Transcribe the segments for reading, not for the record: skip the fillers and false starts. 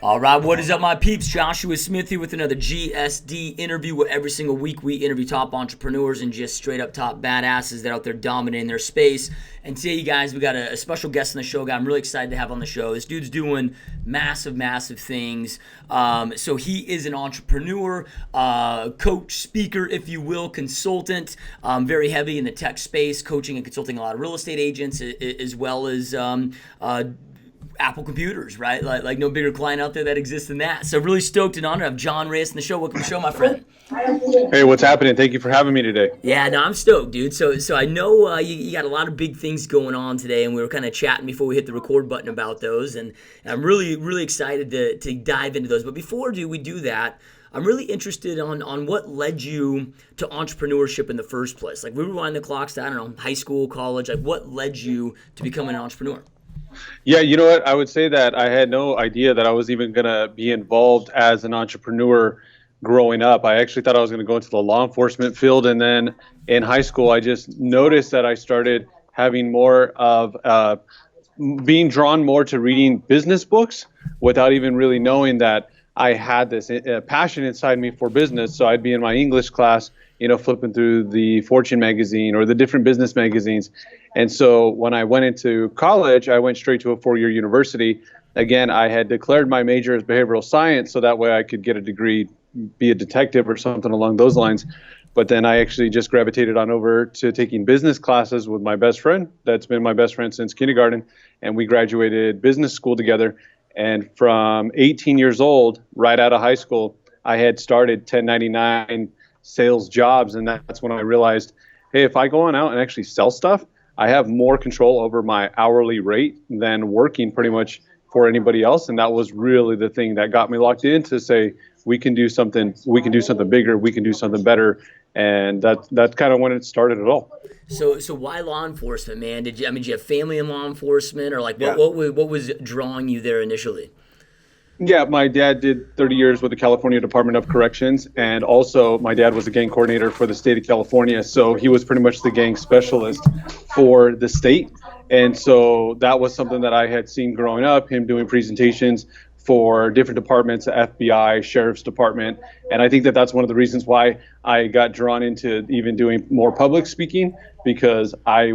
All right, what is up, my peeps? Joshua Smith here with another GSD interview, where every single week we interview top entrepreneurs and just straight up top badasses that are out there dominating their space. And today, you guys, we got a special guest on the show, guy I'm really excited to have on the show. This dude's doing massive things. So he is an entrepreneur, coach, speaker, if you will, consultant, very heavy in the tech space, coaching and consulting a lot of real estate agents, as well as Apple computers, right? Like no bigger client out there that exists than that. So really stoked and honored to have John Reyes on the show. Welcome to the show, my friend. Hey, what's happening? Thank you for having me today. Yeah, no, I'm stoked, dude. So I know you got a lot of big things going on today, and we were kind of chatting before we hit the record button about those, and I'm really excited to dive into those. But before we do that, I'm really interested on what led you to entrepreneurship in the first place. Like, we rewind the clocks to, I don't know, high school, college. Like, what led you to becoming an entrepreneur? Yeah, you know what? I would say that I had no idea that I was even going to be involved as an entrepreneur growing up. I actually thought I was going to go into the law enforcement field. And then in high school, I just noticed that I started having more of being drawn more to reading business books without even really knowing that I had this passion inside me for business. So I'd be in my English class, flipping through the Fortune magazine or the different business magazines. And so when I went into college, I went straight to a 4-year university. Again, I had declared my major as behavioral science, so that way I could get a degree, be a detective or something along those lines. But then I actually just gravitated on over to taking business classes with my best friend. That's been my best friend since kindergarten. And we graduated business school together. And from 18 years old, right out of high school, I had started 1099 sales jobs. And that's when I realized, hey, if I go on out and actually sell stuff, I have more control over my hourly rate than working pretty much for anybody else. And that was really the thing that got me locked in to say, we can do something bigger, we can do something better. And that's kind of when it started it all. So why law enforcement, man? Did you have family in law enforcement, or like what was drawing you there initially? Yeah, my dad did 30 years with the California Department of Corrections, and also my dad was a gang coordinator for the state of California, so he was pretty much the gang specialist for the state. And so that was something that I had seen growing up, him doing presentations for different departments, FBI, Sheriff's Department. And I think that that's one of the reasons why I got drawn into even doing more public speaking, because I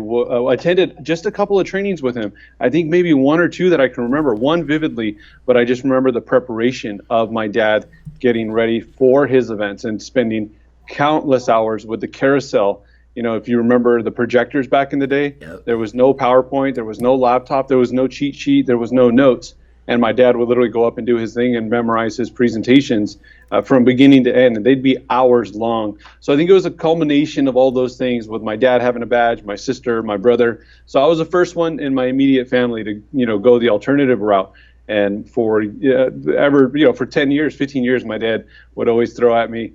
attended just a couple of trainings with him. I think maybe one or two that I can remember, one vividly, but I just remember the preparation of my dad getting ready for his events and spending countless hours with the carousel. If you remember the projectors back in the day, Yep. There was no PowerPoint, there was no laptop, there was no cheat sheet, there was no notes. And my dad would literally go up and do his thing and memorize his presentations from beginning to end, and they'd be hours long. So I think it was a culmination of all those things, with my dad having a badge, my sister, my brother. So I was the first one in my immediate family to, go the alternative route. And for 10 years, 15 years, my dad would always throw at me,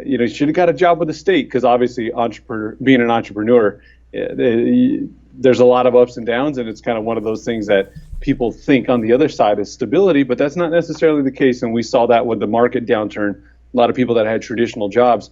you should have got a job with the state, because obviously being an entrepreneur, there's a lot of ups and downs, and it's kind of one of those things that people think on the other side is stability, but that's not necessarily the case. And we saw that with the market downturn. A lot of people that had traditional jobs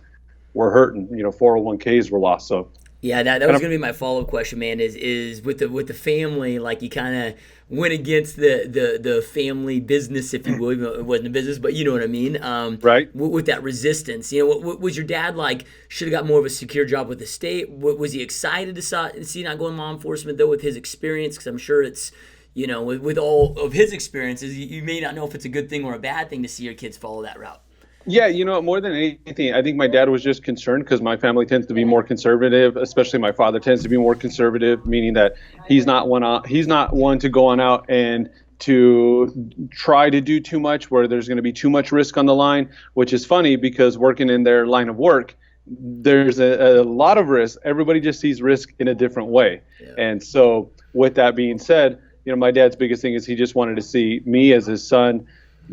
were hurting. 401ks were lost. So yeah, that was going to be my follow-up question, man. Is with the family, like, you kind of went against the family business, if you will. Even though it wasn't a business, but you know what I mean. Right. With that resistance, what was your dad like? Should have got more of a secure job with the state. Was he excited to see not going law enforcement though with his experience? Because I'm sure it's, with all of his experiences, you may not know if it's a good thing or a bad thing to see your kids follow that route. Yeah, more than anything, I think my dad was just concerned, because my family tends to be more conservative, especially my father tends to be more conservative, meaning that he's not one to go on out and to try to do too much where there's going to be too much risk on the line, which is funny because working in their line of work, there's a lot of risk. Everybody just sees risk in a different way. Yeah. And so with that being said, my dad's biggest thing is he just wanted to see me as his son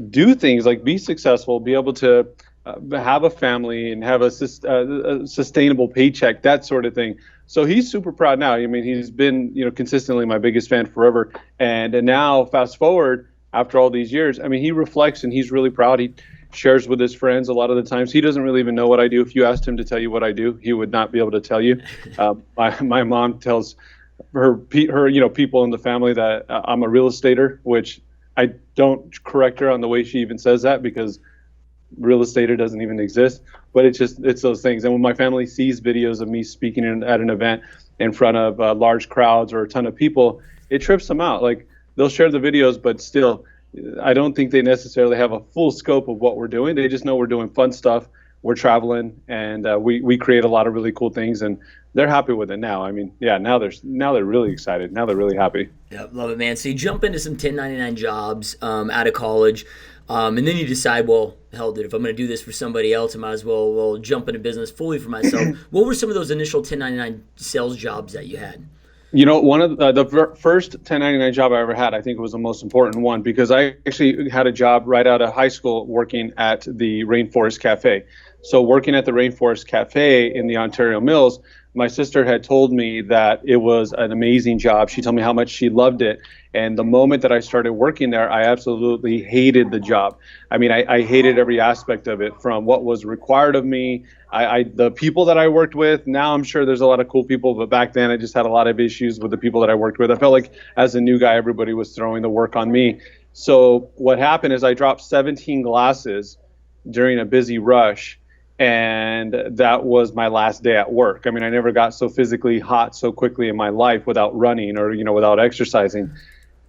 do things like be successful, be able to have a family and have a sustainable paycheck, that sort of thing. So he's super proud now. He's been, consistently my biggest fan forever. And now fast forward after all these years, he reflects and he's really proud. He shares with his friends a lot of the times. He doesn't really even know what I do. If you asked him to tell you what I do, he would not be able to tell you. My mom tells her people in the family that I'm a real estater, which I don't correct her on the way she even says that, because real estate doesn't even exist. But it's those things. And when my family sees videos of me speaking at an event in front of large crowds or a ton of people, it trips them out. Like, they'll share the videos, but still, I don't think they necessarily have a full scope of what we're doing. They just know we're doing fun stuff. We're traveling, and we create a lot of really cool things, and they're happy with it now. I mean, yeah, now they're really excited. Now they're really happy. Yep, love it, man. So you jump into some 1099 jobs out of college, and then you decide, well, hell, dude, if I'm going to do this for somebody else, I might as well jump into business fully for myself. What were some of those initial 1099 sales jobs that you had? You know, one of the first 1099 job I ever had, I think it was the most important one, because I actually had a job right out of high school working at the Rainforest Cafe. So working at the Rainforest Cafe in the Ontario Mills, my sister had told me that it was an amazing job. She told me how much she loved it. And the moment that I started working there, I absolutely hated the job. I mean, I hated every aspect of it, from what was required of me. The people that I worked with, now I'm sure there's a lot of cool people, but back then I just had a lot of issues with the people that I worked with. I felt like as a new guy, everybody was throwing the work on me. So what happened is I dropped 17 glasses during a busy rush, and that was my last day at work. I mean, I never got so physically hot so quickly in my life without running or, without exercising.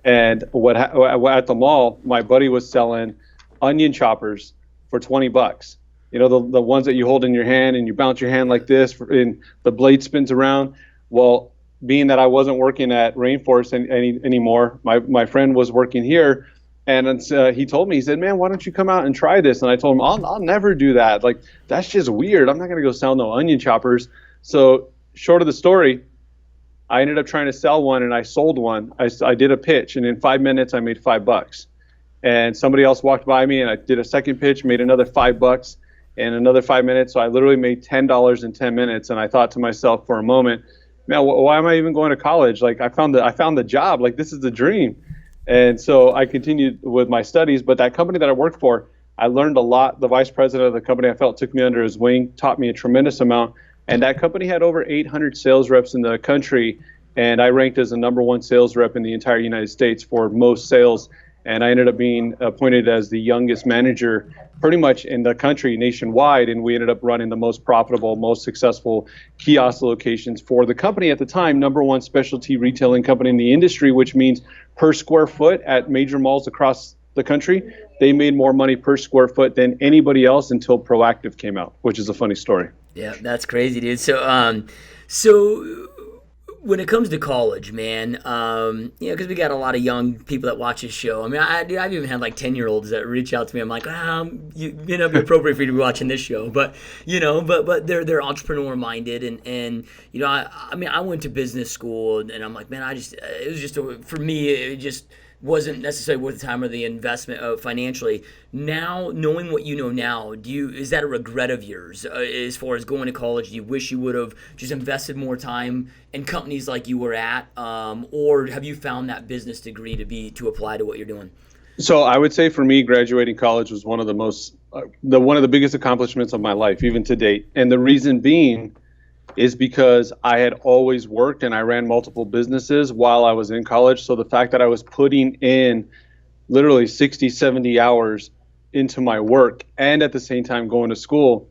And at the mall, my buddy was selling onion choppers for $20. The ones that you hold in your hand and you bounce your hand like this, and the blade spins around. Well, being that I wasn't working at Rainforest anymore, my friend was working here. And he told me, he said, man, why don't you come out and try this? And I told him, I'll never do that. Like, that's just weird. I'm not going to go sell no onion choppers. So short of the story, I ended up trying to sell one, and I sold one. I did a pitch, and in 5 minutes, I made $5. And somebody else walked by me, and I did a second pitch, made another $5 in another 5 minutes. So I literally made $10 in 10 minutes. And I thought to myself for a moment, man, why am I even going to college? Like, I found the job. Like, this is the dream. And so I continued with my studies. But that company that I worked for, I learned a lot. The vice president of the company, I felt, took me under his wing, taught me a tremendous amount. And that company had over 800 sales reps in the country. And I ranked as the #1 sales rep in the entire United States for most sales. And I ended up being appointed as the youngest manager pretty much in the country nationwide. And we ended up running the most profitable, most successful kiosk locations for the company at the time, #1 specialty retailing company in the industry, which means per square foot at major malls across the country, they made more money per square foot than anybody else until Proactive came out, which is a funny story. Yeah, that's crazy, dude. So when it comes to college, man, because we got a lot of young people that watch this show. I mean, I've even had like 10-year-olds that reach out to me. I'm like, it'd be appropriate for you to be watching this show, but they're entrepreneur minded, and I went to business school, and I'm like, man, it was just for me, it just wasn't necessarily worth the time or the investment financially. Now, knowing what you know now, is that a regret of yours as far as going to college? Do you wish you would have just invested more time in companies like you were at, or have you found that business degree to apply to what you're doing? So I would say for me, graduating college was one of the biggest accomplishments of my life, even to date. And the reason being is because I had always worked and I ran multiple businesses while I was in college. So the fact that I was putting in literally 60, 70 hours into my work and at the same time going to school,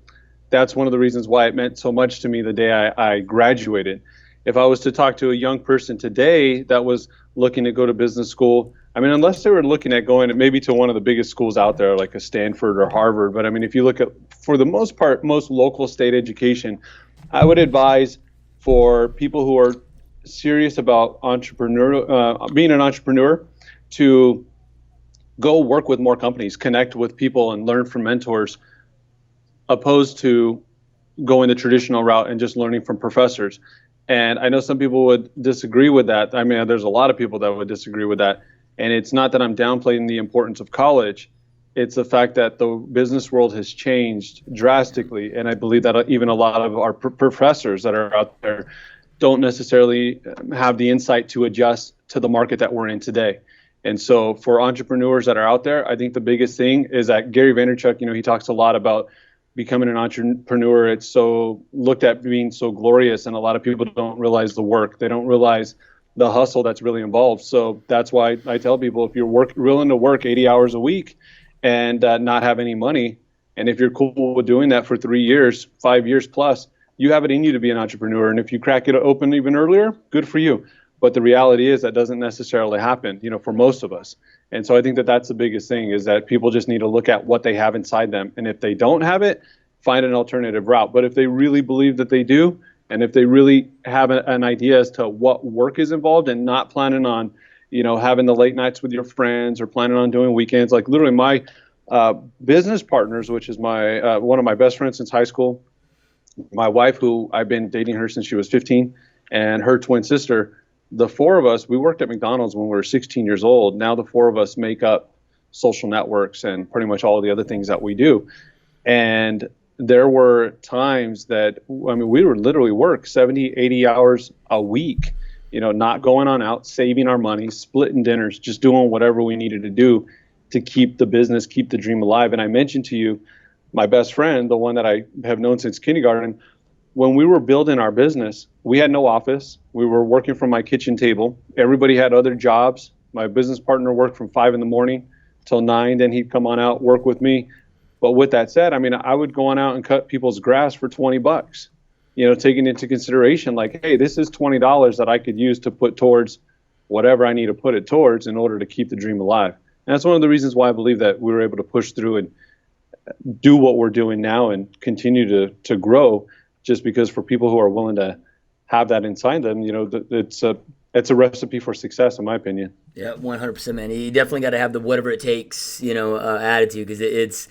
that's one of the reasons why it meant so much to me the day I graduated. If I was to talk to a young person today that was looking to go to business school, I mean, unless they were looking at going maybe to one of the biggest schools out there, like a Stanford or Harvard, but I mean, if you look at, for the most part, most local state education, I would advise for people who are serious about being an entrepreneur to go work with more companies, connect with people, and learn from mentors, opposed to going the traditional route and just learning from professors. And I know some people would disagree with that. I mean, there's a lot of people that would disagree with that. And it's not that I'm downplaying the importance of college. It's the fact that the business world has changed drastically. And I believe that even a lot of our professors that are out there don't necessarily have the insight to adjust to the market that we're in today. And so for entrepreneurs that are out there, I think the biggest thing is that Gary Vaynerchuk, he talks a lot about becoming an entrepreneur. It's so looked at being so glorious, and a lot of people don't realize the work. They don't realize the hustle that's really involved. So that's why I tell people, if you're willing to work 80 hours a week and not have any money, and if you're cool with doing that for 3 years, 5 years plus, you have it in you to be an entrepreneur. And if you crack it open even earlier, good for you. But the reality is that doesn't necessarily happen, for most of us. And so I think that that's the biggest thing, is that people just need to look at what they have inside them. And if they don't have it, find an alternative route. But if they really believe that they do, and if they really have an idea as to what work is involved, and not planning on, having the late nights with your friends or planning on doing weekends, like literally my business partners, which is my one of my best friends since high school, my wife, who I've been dating her since she was 15, and her twin sister, the four of us, we worked at McDonald's when we were 16 years old. Now the four of us make up social networks and pretty much all of the other things that we do. And there were times that, we would literally work 70, 80 hours a week, not going on out, saving our money, splitting dinners, just doing whatever we needed to do to keep the business, keep the dream alive. And I mentioned to you, my best friend, the one that I have known since kindergarten, when we were building our business, we had no office. We were working from my kitchen table. Everybody had other jobs. My business partner worked from 5 a.m. till 9. Then he'd come on out, work with me. But with that said, I would go on out and cut people's grass for $20, taking into consideration, like, hey, this is $20 that I could use to put towards whatever I need to put it towards in order to keep the dream alive. And that's one of the reasons why I believe that we were able to push through and do what we're doing now and continue to grow, just because for people who are willing to have that inside them, it's a recipe for success, in my opinion. Yeah, 100%, man. You definitely got to have the whatever it takes, attitude, because it's,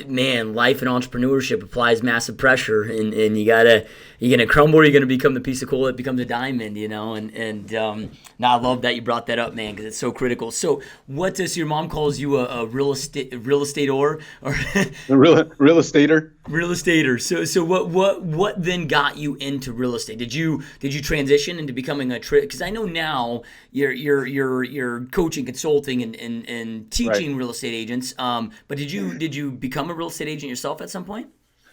man, life in entrepreneurship applies massive pressure, and you're gonna crumble, or you're gonna become the piece of coal that becomes a diamond, Now I love that you brought that up, man, because it's so critical. So what does your mom calls you a real estate or real estater? Real estater. So what then got you into real estate? Did you transition into becoming because I know now you're coaching, consulting, and teaching real estate agents. But did you become a real estate agent yourself at some point?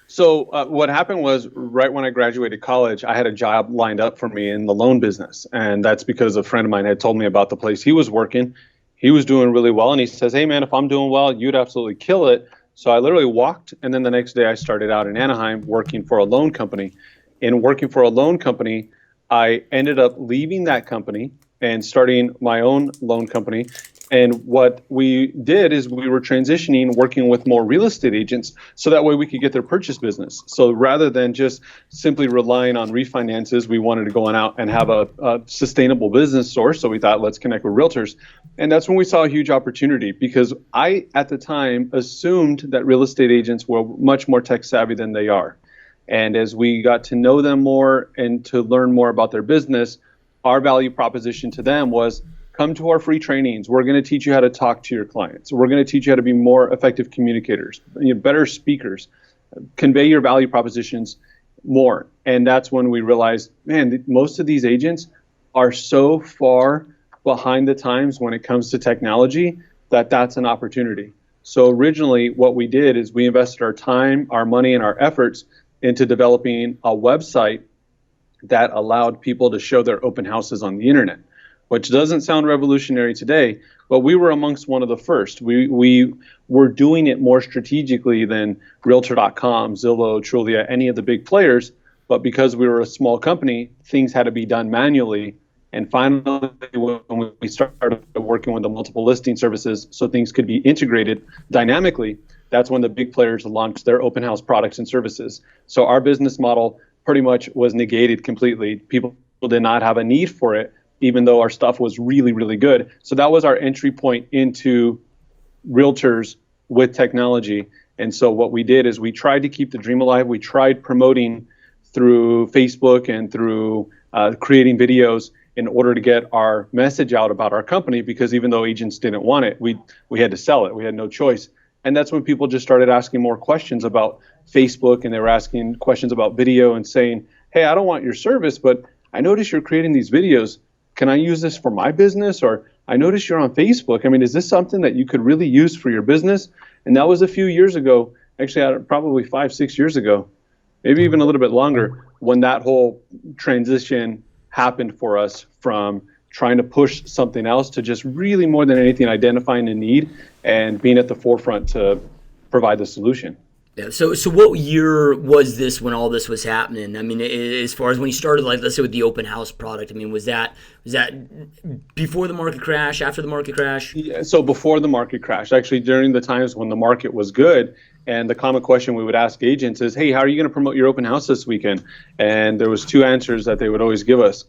So what happened was, right when I graduated college, I had a job lined up for me in the loan business. And that's because a friend of mine had told me about the place he was working. He was doing really well. And he says, hey, man, if I'm doing well, you'd absolutely kill it. So I literally walked. And then the next day I started out in Anaheim working for a loan company. In working for a loan company, I ended up leaving that company and starting my own loan company. And what we did is we were transitioning, working with more real estate agents, so that way we could get their purchase business. So rather than just simply relying on refinances, we wanted to go on out and have a sustainable business source. So we thought, let's connect with realtors. And that's when we saw a huge opportunity, because I, at the time, assumed that real estate agents were much more tech savvy than they are. And as we got to know them more and to learn more about their business, our value proposition to them was, come to our free trainings. We're going to teach you how to talk to your clients. We're going to teach you how to be more effective communicators, better speakers, convey your value propositions more. And that's when we realized, man, most of these agents are so far behind the times when it comes to technology that that's an opportunity. So originally what we did is we invested our time, our money, and our efforts into developing a website that allowed people to show their open houses on the internet, which doesn't sound revolutionary today, but we were amongst one of the first. We were doing it more strategically than Realtor.com, Zillow, Trulia, any of the big players. But because we were a small company, things had to be done manually. And finally, when we started working with the multiple listing services so things could be integrated dynamically, that's when the big players launched their open house products and services. So our business model pretty much was negated completely. People did not have a need for it, even though our stuff was really, really good. So that was our entry point into realtors with technology. And so what we did is we tried to keep the dream alive. We tried promoting through Facebook and through creating videos in order to get our message out about our company, because even though agents didn't want it, we had to sell it. We had no choice. And that's when people just started asking more questions about Facebook, and they were asking questions about video and saying, hey, I don't want your service, but I notice you're creating these videos. Can I use this for my business? Or I notice you're on Facebook. I mean, is this something that you could really use for your business? And that was a few years ago, actually probably 5-6 years ago, maybe even a little bit longer, when that whole transition happened for us from trying to push something else to just really more than anything identifying a need and being at the forefront to provide the solution. Yeah. So what year was this when all this was happening? I mean, as far as when you started, like, let's say with the open house product, I mean, was that before the market crash, after the market crash? Yeah, so before the market crash, actually during the times when the market was good. And the common question we would ask agents is, hey, how are you going to promote your open house this weekend? And there was two answers that they would always give us.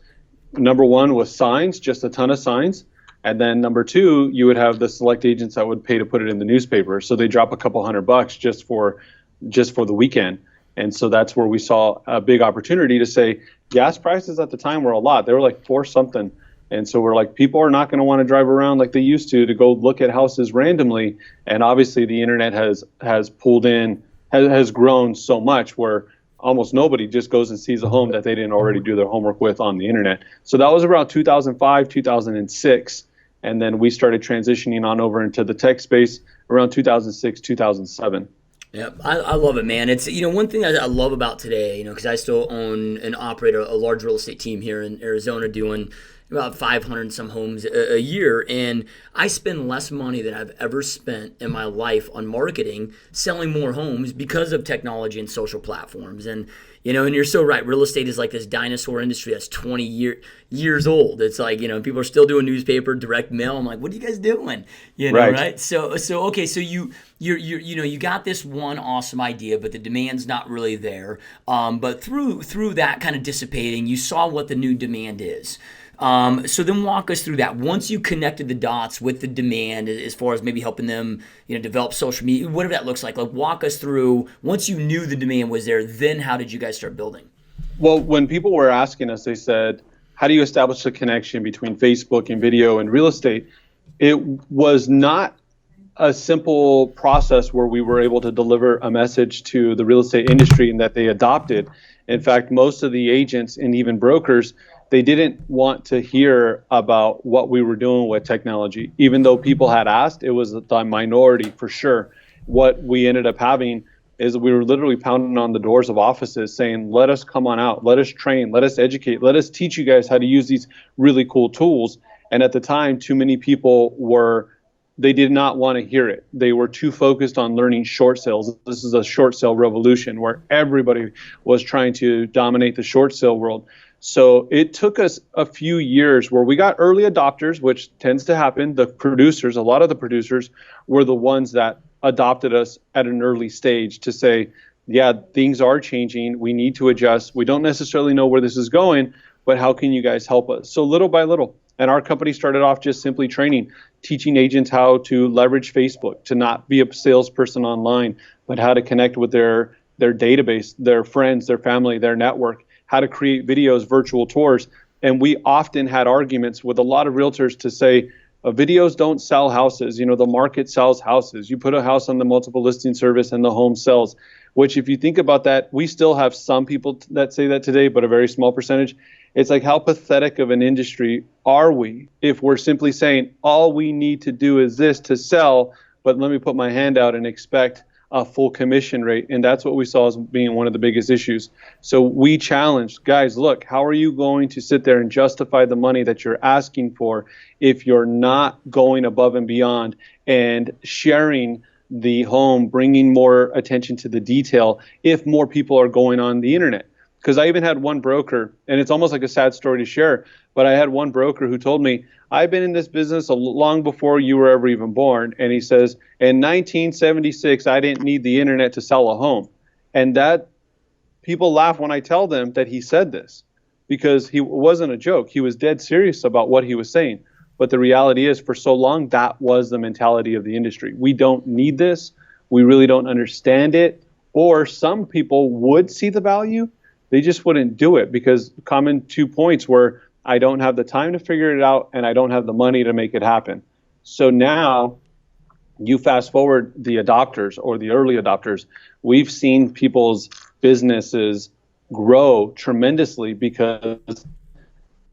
Number one was signs, just a ton of signs. And then number two, you would have the select agents that would pay to put it in the newspaper. So they drop a couple $100 just for the weekend. And so that's where we saw a big opportunity to say gas prices at the time were a lot. They were like $4 something. And so we're like, people are not going to want to drive around like they used to go look at houses randomly. And obviously the internet has pulled in, has grown so much where almost nobody just goes and sees a home that they didn't already do their homework with on the internet. So that was around 2005, 2006. And then we started transitioning on over into the tech space around 2006, 2007. Yeah, I love it, man. It's, one thing I love about today, because I still own and operate a large real estate team here in Arizona doing about 500 and some homes a year, and I spend less money than I've ever spent in my life on marketing, selling more homes because of technology and social platforms. And and you're so right. Real estate is like this dinosaur industry that's 20 years old. It's like, people are still doing newspaper, direct mail. I'm like, what are you guys doing? Right? So okay, so you got this one awesome idea, but the demand's not really there. But through that kind of dissipating, you saw what the new demand is. So then walk us through that. Once you connected the dots with the demand, as far as maybe helping them, develop social media, whatever that looks like walk us through, once you knew the demand was there, then how did you guys start building? Well, when people were asking us, they said, how do you establish a connection between Facebook and video and real estate? It was not a simple process where we were able to deliver a message to the real estate industry and that they adopted. In fact, most of the agents and even brokers, they didn't want to hear about what we were doing with technology. Even though people had asked, it was the minority for sure. What we ended up having is we were literally pounding on the doors of offices saying, let us come on out, let us train, let us educate, let us teach you guys how to use these really cool tools. And at the time, too many people they did not want to hear it. They were too focused on learning short sales. This is a short sale revolution where everybody was trying to dominate the short sale world. So it took us a few years where we got early adopters, which tends to happen. The producers, a lot of the producers were the ones that adopted us at an early stage to say, yeah, things are changing. We need to adjust. We don't necessarily know where this is going, but how can you guys help us? So little by little. And our company started off just simply training, teaching agents how to leverage Facebook, to not be a salesperson online, but how to connect with their database, their friends, their family, their network, how to create videos, virtual tours. And we often had arguments with a lot of realtors to say, videos don't sell houses. The market sells houses. You put a house on the multiple listing service and the home sells, which if you think about that, we still have some people that say that today, but a very small percentage. It's like, how pathetic of an industry are we if we're simply saying all we need to do is this to sell, but let me put my hand out and expect a full commission rate. And that's what we saw as being one of the biggest issues. So we challenged, guys, look, how are you going to sit there and justify the money that you're asking for if you're not going above and beyond and sharing the home, bringing more attention to the detail if more people are going on the internet? Because I even had one broker, and it's almost like a sad story to share, but I had one broker who told me, I've been in this business long before you were ever even born. And he says, in 1976, I didn't need the internet to sell a home. And that people laugh when I tell them that he said this, because it wasn't a joke. He was dead serious about what he was saying. But the reality is, for so long, that was the mentality of the industry. We don't need this. We really don't understand it. Or some people would see the value. They just wouldn't do it because common 2 points were, I don't have the time to figure it out and I don't have the money to make it happen. So now you fast forward the adopters or the early adopters, we've seen people's businesses grow tremendously because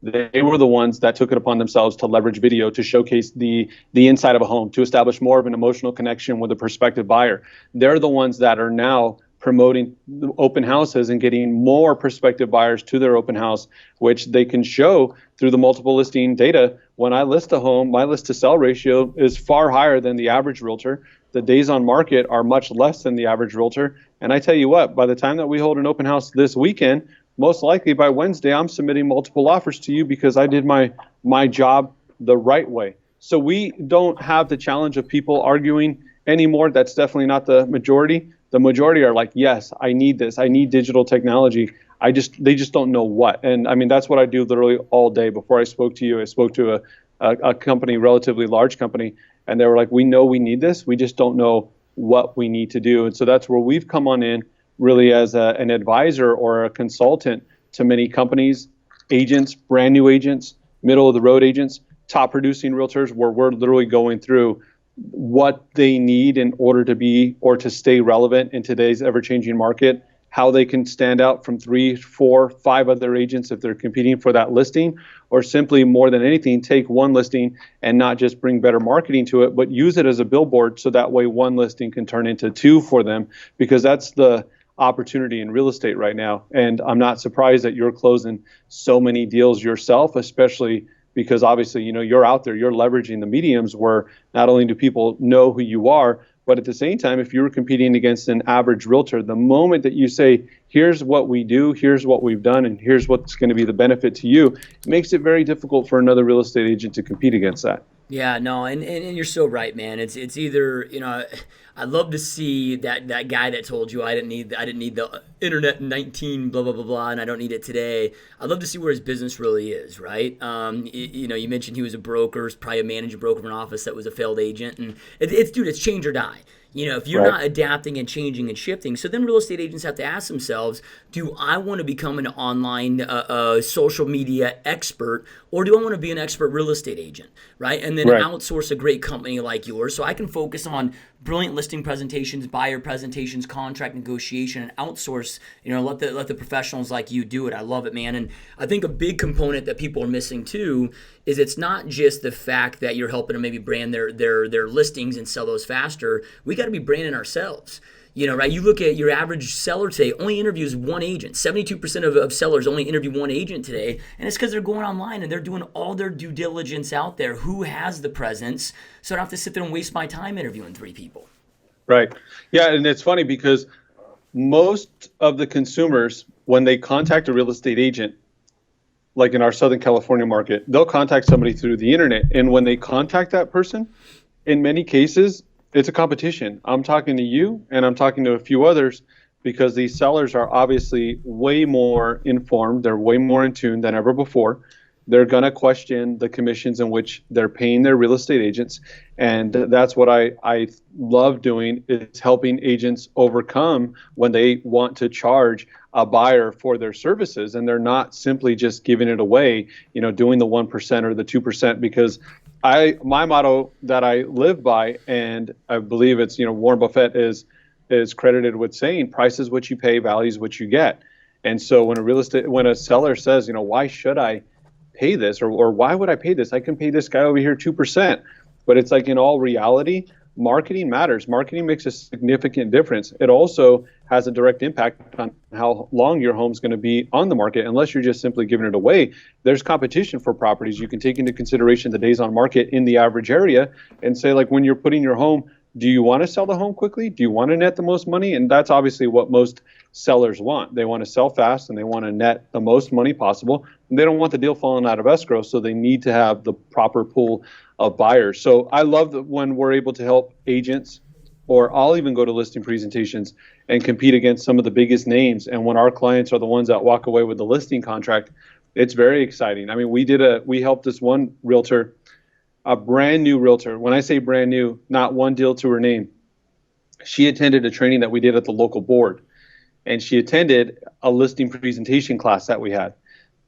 they were the ones that took it upon themselves to leverage video to showcase the inside of a home, to establish more of an emotional connection with a prospective buyer. They're the ones that are now promoting the open houses and getting more prospective buyers to their open house, which they can show through the multiple listing data. When I list a home, my list to sell ratio is far higher than the average realtor. The days on market are much less than the average realtor. And I tell you what, by the time that we hold an open house this weekend, most likely by Wednesday, I'm submitting multiple offers to you because I did my job the right way. So we don't have the challenge of people arguing anymore. That's definitely not the majority. The majority are like, yes, I need this. I need digital technology. They just don't know what. And I mean, that's what I do literally all day. Before I spoke to you, I spoke to a company, relatively large company, and they were like, we know we need this. We just don't know what we need to do. And so that's where we've come on in really as an advisor or a consultant to many companies, agents, brand new agents, middle of the road agents, top producing realtors, where we're literally going through what they need in order to be or to stay relevant in today's ever-changing market, how they can stand out from 3, 4, 5 other agents if they're competing for that listing, or simply more than anything, take one listing and not just bring better marketing to it, but use it as a billboard so that way one listing can turn into 2 for them, because that's the opportunity in real estate right now. And I'm not surprised that you're closing so many deals yourself, especially because obviously, you're out there, you're leveraging the mediums where not only do people know who you are, but at the same time, if you were competing against an average realtor, the moment that you say, here's what we do, here's what we've done, and here's what's going to be the benefit to you, it makes it very difficult for another real estate agent to compete against that. Yeah, no, and you're so right, man. It's either, I'd love to see that guy that told you I didn't need the internet in 19 blah blah blah blah, and I don't need it today. I'd love to see where his business really is, right? You mentioned he was a broker, probably a managing broker of an office that was a failed agent, and it's change or die. If you're Right. not adapting and changing and shifting, so then real estate agents have to ask themselves, do I want to become an online social media expert, or do I want to be an expert real estate agent, right? And then Right. outsource a great company like yours so I can focus on brilliant listing presentations, buyer presentations, contract negotiation, and outsource, let the professionals like you do it. I love it, man. And I think a big component that people are missing too is it's not just the fact that you're helping them maybe brand their listings and sell those faster. We got to be branding ourselves. Right? You look at your average seller today, only interviews one agent. 72% of sellers only interview one agent today. And it's because they're going online and they're doing all their due diligence out there. Who has the presence? So I don't have to sit there and waste my time interviewing 3 people. Right. Yeah, and it's funny because most of the consumers, when they contact a real estate agent, like in our Southern California market, they'll contact somebody through the internet. And when they contact that person, in many cases, it's a competition. I'm talking to you and I'm talking to a few others because these sellers are obviously way more informed. They're way more in tune than ever before. They're going to question the commissions in which they're paying their real estate agents. And that's what I love doing, is helping agents overcome when they want to charge a buyer for their services and they're not simply just giving it away, doing the 1% or the 2%, because my motto that I live by, and I believe it's, Warren Buffett is credited with saying, price is what you pay, value is what you get. And so when a seller says, why should I pay this, or why would I pay this? I can pay this guy over here 2%. But it's like, in all reality, marketing matters. Marketing makes a significant difference. It also has a direct impact on how long your home's going to be on the market. Unless you're just simply giving it away, there's competition for properties. You can take into consideration the days on market in the average area and say, like, when you're putting your home, do you want to sell the home quickly? Do you want to net the most money? And that's obviously what most sellers want. They want to sell fast and they want to net the most money possible. And they don't want the deal falling out of escrow, so they need to have the proper pool of buyers. So I love that when we're able to help agents, or I'll even go to listing presentations and compete against some of the biggest names. And when our clients are the ones that walk away with the listing contract, it's very exciting. I mean, we helped this one realtor, a brand new realtor. When I say brand new, not one deal to her name. She attended a training that we did at the local board, and she attended a listing presentation class that we had.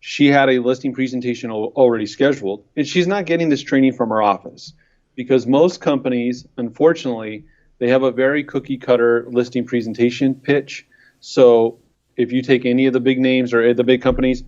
She had a listing presentation already scheduled, and she's not getting this training from her office because most companies, unfortunately, they have a very cookie cutter listing presentation pitch. So if you take any of the big names or the big companies,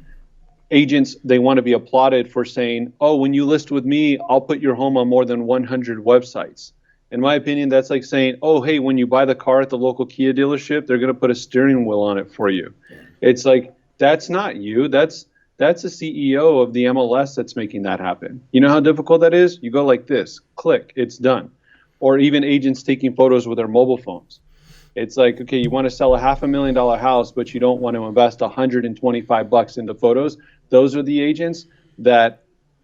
agents, they want to be applauded for saying, oh, when you list with me, I'll put your home on more than 100 websites. In my opinion, that's like saying, oh, hey, when you buy the car at the local Kia dealership, they're going to put a steering wheel on it for you. It's like, that's not you. That's the CEO of the MLS that's making that happen. You know how difficult that is? You go like this, click, it's done. Or even agents taking photos with their mobile phones. It's like, okay, you want to sell a $500,000 house, but you don't want to invest $125 into photos. Those are the agents that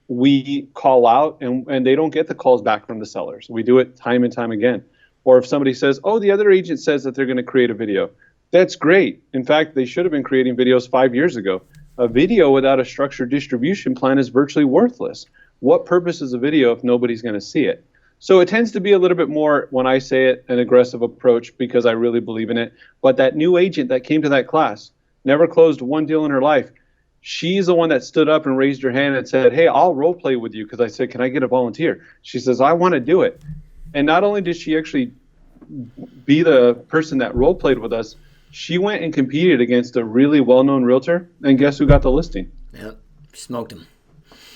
we call out, and they don't get the calls back from the sellers. We do it time and time again. Or if somebody says, oh, the other agent says that they're going to create a video. That's great. In fact, they should have been creating videos 5 years ago. A video without a structured distribution plan is virtually worthless. What purpose is a video if nobody's going to see it? So it tends to be a little bit more, when I say it, an aggressive approach because I really believe in it. But that new agent that came to that class never closed one deal in her life. She's the one that stood up and raised her hand and said, hey, I'll role play with you, because I said, can I get a volunteer? She says, I want to do it. And not only did she actually be the person that role played with us, she went and competed against a really well-known realtor, and guess who got the listing? Yep, smoked him.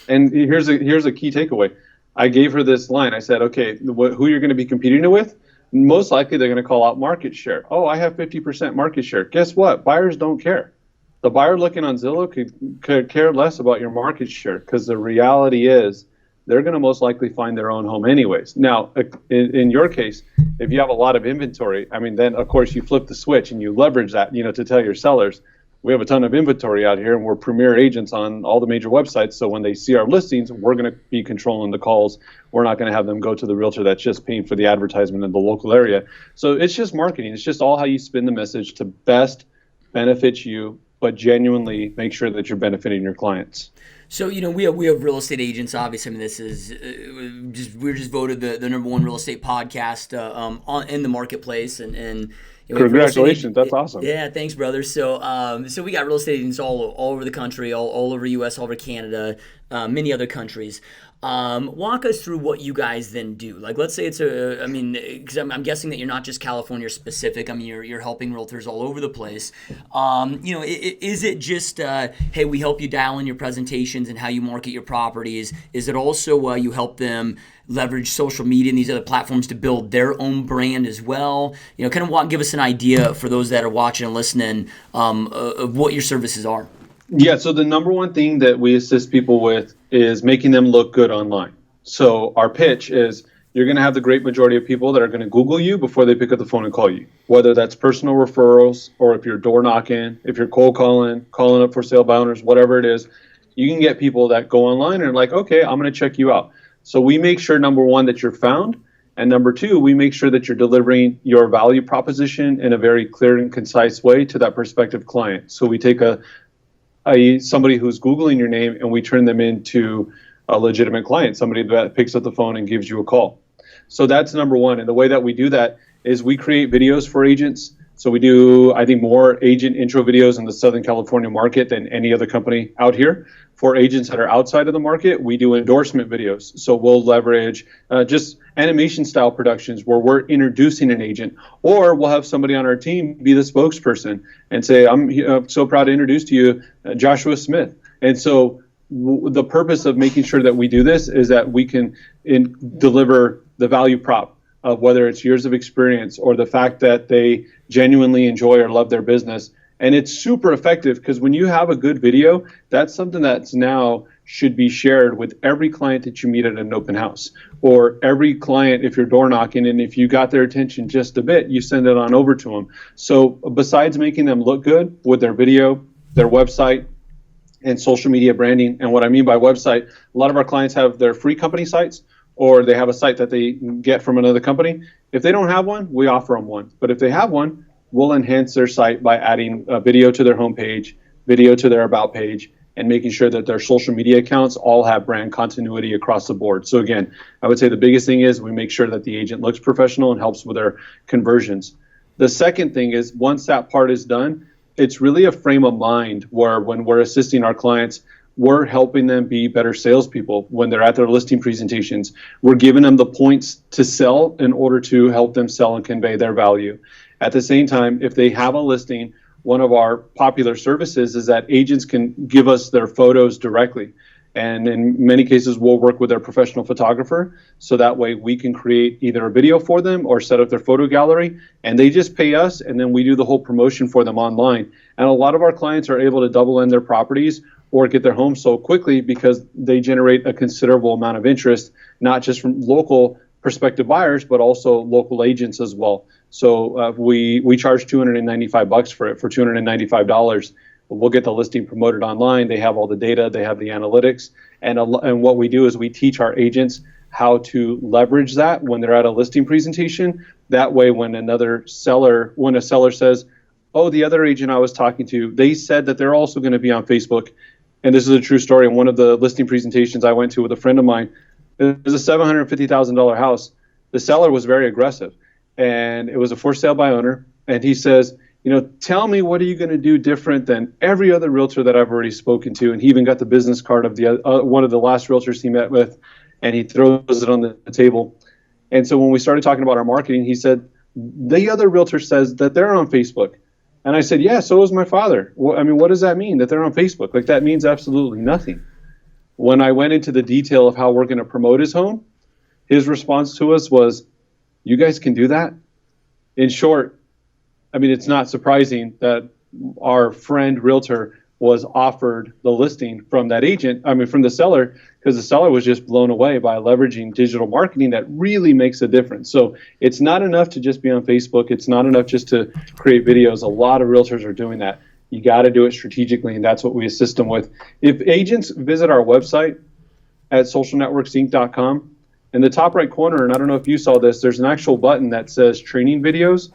And here's a key takeaway. I gave her this line. I said, okay, who you're going to be competing with? Most likely they're going to call out market share. Oh, I have 50% market share. Guess what? Buyers don't care. The buyer looking on Zillow could care less about your market share, because the reality is they're going to most likely find their own home anyways. Now, in your case, if you have a lot of inventory, I mean, then of course you flip the switch and you leverage that, to tell your sellers, we have a ton of inventory out here and we're premier agents on all the major websites. So when they see our listings, we're going to be controlling the calls. We're not going to have them go to the realtor that's just paying for the advertisement in the local area. So it's just marketing. It's just all how you spin the message to best benefit you, but genuinely make sure that you're benefiting your clients. So, we have real estate agents. Obviously, I mean, this is we're just voted the number one real estate podcast in the marketplace, and congratulations, that's awesome. Yeah, thanks, brother. So we got real estate agents all over the country, all over U.S., all over Canada, many other countries. Walk us through what you guys then do. Like, let's say because I'm guessing that you're not just California specific. I mean, you're helping realtors all over the place. Is it just, hey, we help you dial in your presentations and how you market your properties? Is it also you help them leverage social media and these other platforms to build their own brand as well? Give us an idea for those that are watching and listening of what your services are. Yeah, so the number one thing that we assist people with is making them look good online. So our pitch is, you're going to have the great majority of people that are going to Google you before they pick up the phone and call you, whether that's personal referrals or if you're door knocking, if you're cold calling up for sale by owners, whatever it is. You can get people that go online and are like, okay, I'm going to check you out. So we make sure, number one, that you're found. And number two, we make sure that you're delivering your value proposition in a very clear and concise way to that prospective client. So we take somebody who's Googling your name and we turn them into a legitimate client, somebody that picks up the phone and gives you a call. So that's number one. And the way that we do that is we create videos for agents. So we do, I think, more agent intro videos in the Southern California market than any other company out here. For agents that are outside of the market, we do endorsement videos. So we'll leverage just animation style productions where we're introducing an agent, or we'll have somebody on our team be the spokesperson and say, I'm so proud to introduce to you Joshua Smith. And so the purpose of making sure that we do this is that we can deliver the value prop of whether it's years of experience or the fact that they genuinely enjoy or love their business. And it's super effective because when you have a good video, that's something that's now should be shared with every client that you meet at an open house, or every client if you're door knocking, and if you got their attention just a bit, you send it on over to them. So besides making them look good with their video, their website, and social media branding, and what I mean by website, a lot of our clients have their free company sites, or they have a site that they get from another company. If they don't have one, we offer them one. But if they have one, we'll enhance their site by adding a video to their homepage, video to their about page, and making sure that their social media accounts all have brand continuity across the board. So again, I would say the biggest thing is we make sure that the agent looks professional and helps with their conversions. The second thing is, once that part is done, it's really a frame of mind where when we're assisting our clients, we're helping them be better salespeople. When they're at their listing presentations, we're giving them the points to sell in order to help them sell and convey their value. At the same time, if they have a listing, one of our popular services is that agents can give us their photos directly. And in many cases, we'll work with their professional photographer. So that way we can create either a video for them or set up their photo gallery. And they just pay us, and then we do the whole promotion for them online. And a lot of our clients are able to double in their properties or get their homes sold quickly because they generate a considerable amount of interest, not just from local prospective buyers, but also local agents as well. So we charge $295 for it. For $295, we'll get the listing promoted online. They have all the data, they have the analytics, and what we do is we teach our agents how to leverage that when they're at a listing presentation. That way, when a seller says, "Oh, the other agent I was talking to, they said that they're also going to be on Facebook," and this is a true story. In one of the listing presentations I went to with a friend of mine, it was a $750,000 house. The seller was very aggressive, and it was a for sale by owner. And he says, "Tell me, what are you going to do different than every other realtor that I've already spoken to?" And he even got the business card of one of the last realtors he met with, and he throws it on the table. And so when we started talking about our marketing, he said, "The other realtor says that they're on Facebook." And I said, "Yeah, so is my father." What does that mean, that they're on Facebook? Like, that means absolutely nothing. When I went into the detail of how we're going to promote his home, his response to us was, "You guys can do that?" In short, it's not surprising that our friend realtor was offered the listing from that agent, from the seller, because the seller was just blown away by leveraging digital marketing that really makes a difference. So it's not enough to just be on Facebook. It's not enough just to create videos. A lot of realtors are doing that. You got to do it strategically, and that's what we assist them with. If agents visit our website at socialnetworksinc.com, in the top right corner, and I don't know if you saw this, there's an actual button that says training videos.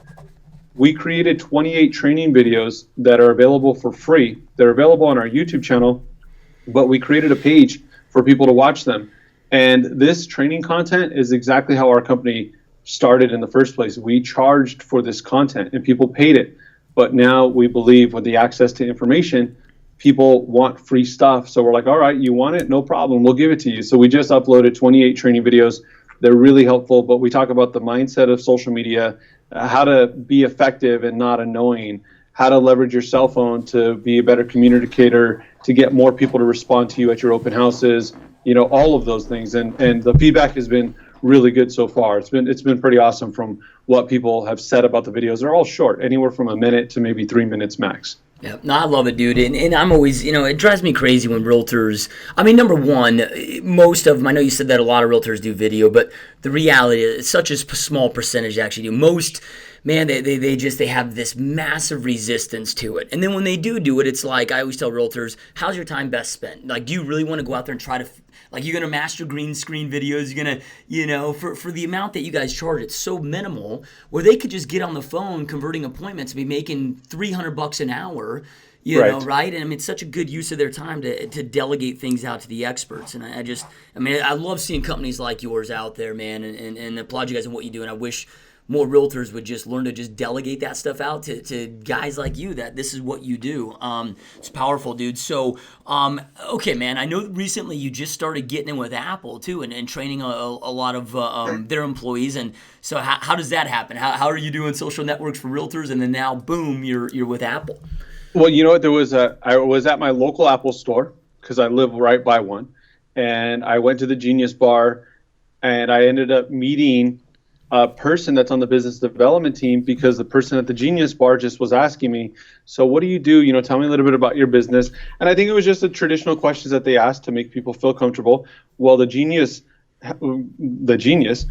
We created 28 training videos that are available for free. They're available on our YouTube channel, but we created a page for people to watch them. And this training content is exactly how our company started in the first place. We charged for this content and people paid it. But now we believe with the access to information, people want free stuff. So we're like, all right, you want it? No problem. We'll give it to you. So we just uploaded 28 training videos. They're really helpful, but we talk about the mindset of social media, how to be effective and not annoying, how to leverage your cell phone to be a better communicator, to get more people to respond to you at your open houses, all of those things. And the feedback has been really good so far. It's been pretty awesome from what people have said about the videos. They're all short, anywhere from a minute to maybe 3 minutes max. Yeah, no, I love it, dude. And I'm always, it drives me crazy when realtors, number one, most of them, I know you said that a lot of realtors do video, but the reality is it's such a small percentage actually do. Most, man, they have this massive resistance to it. And then when they do it, it's like, I always tell realtors, how's your time best spent? Like, do you really want to go out there and try to, you're going to master green screen videos, you're going to, for the amount that you guys charge, it's so minimal, where they could just get on the phone converting appointments and be making $300 an hour, right? And it's such a good use of their time to delegate things out to the experts. And I love seeing companies like yours out there, man, and applaud you guys on what you do. And I wish more realtors would just learn to just delegate that stuff out to guys like you, that this is what you do. It's powerful, dude. So, okay, man, I know recently you just started getting in with Apple too, and training a lot of their employees. And so how does that happen? How are you doing social networks for realtors? And then now, boom, you're with Apple. Well, you know what? I was at my local Apple store because I live right by one. And I went to the Genius Bar and I ended up meeting a person that's on the business development team, because the person at the Genius Bar just was asking me, "So what do you do? Tell me a little bit about your business." And I think it was just the traditional questions that they asked to make people feel comfortable. Well, the genius had a genius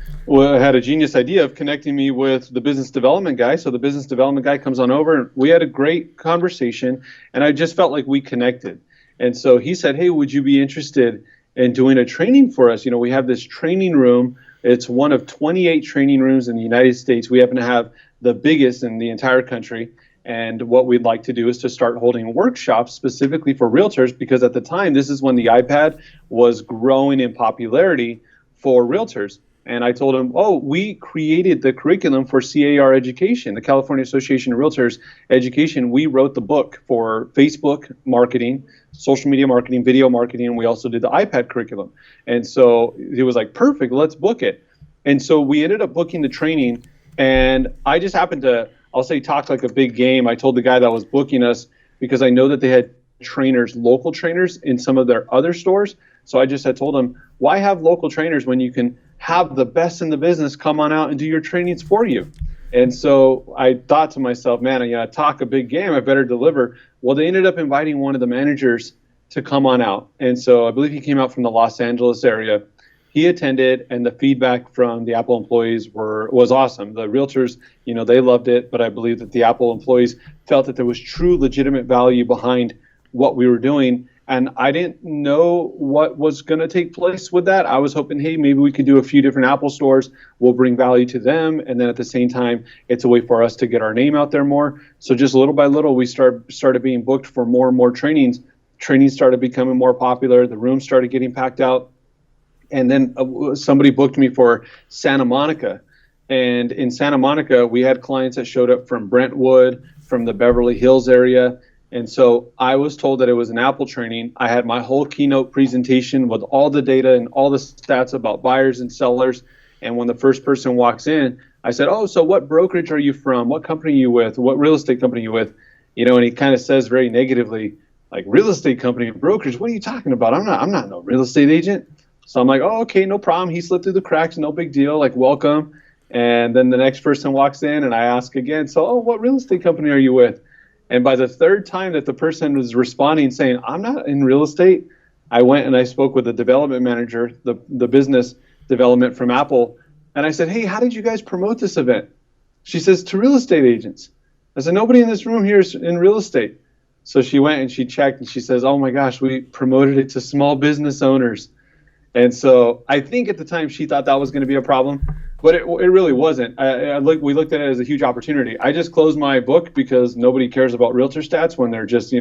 idea of connecting me with the business development guy. So the business development guy comes on over and we had a great conversation, and I just felt like we connected. And so he said, "Hey, would you be interested in doing a training for us? We have this training room. It's one of 28 training rooms in the United States. We happen to have the biggest in the entire country. And what we'd like to do is to start holding workshops specifically for realtors, because at the time, this is when the iPad was growing in popularity for realtors." And I told him, "Oh, we created the curriculum for CAR education, the California Association of Realtors education. We wrote the book for Facebook marketing, social media marketing, video marketing, and we also did the iPad curriculum." And so he was like, "Perfect, let's book it." And so we ended up booking the training, and I just happened to, I'll say, talk like a big game. I told the guy that was booking us, because I know that they had trainers, local trainers in some of their other stores. So I just had told them, why have local trainers when you can have the best in the business come on out and do your trainings for you? And so I thought to myself, man, I talk a big game, I better deliver. Well, they ended up inviting one of the managers to come on out. And so I believe he came out from the Los Angeles area. He attended, and the feedback from the Apple employees was awesome. The realtors, they loved it, but I believe that the Apple employees felt that there was true legitimate value behind what we were doing. And I didn't know what was going to take place with that. I was hoping, hey, maybe we could do a few different Apple stores. We'll bring value to them. And then at the same time, it's a way for us to get our name out there more. So just little by little, we started being booked for more and more trainings. Trainings started becoming more popular. The rooms started getting packed out. And then somebody booked me for Santa Monica. And in Santa Monica, we had clients that showed up from Brentwood, from the Beverly Hills area. And so I was told that it was an Apple training. I had my whole keynote presentation with all the data and all the stats about buyers and sellers. And when the first person walks in, I said, oh, so what brokerage are you from? What company are you with? What real estate company are you with? And he kind of says very negatively, like, real estate company, brokerage, what are you talking about? I'm not no real estate agent. So I'm like, oh, okay, no problem. He slipped through the cracks, no big deal, like, welcome. And then the next person walks in and I ask again, so, what real estate company are you with? And by the third time that the person was responding saying, I'm not in real estate, I went and I spoke with the development manager, the business development from Apple. And I said, hey, how did you guys promote this event? She says, to real estate agents. I said, nobody in this room here is in real estate. So she went and she checked and she says, oh my gosh, we promoted it to small business owners. And so I think at the time she thought that was going to be a problem, but it really wasn't. We looked at it as a huge opportunity. I just closed my book because nobody cares about realtor stats when they're just,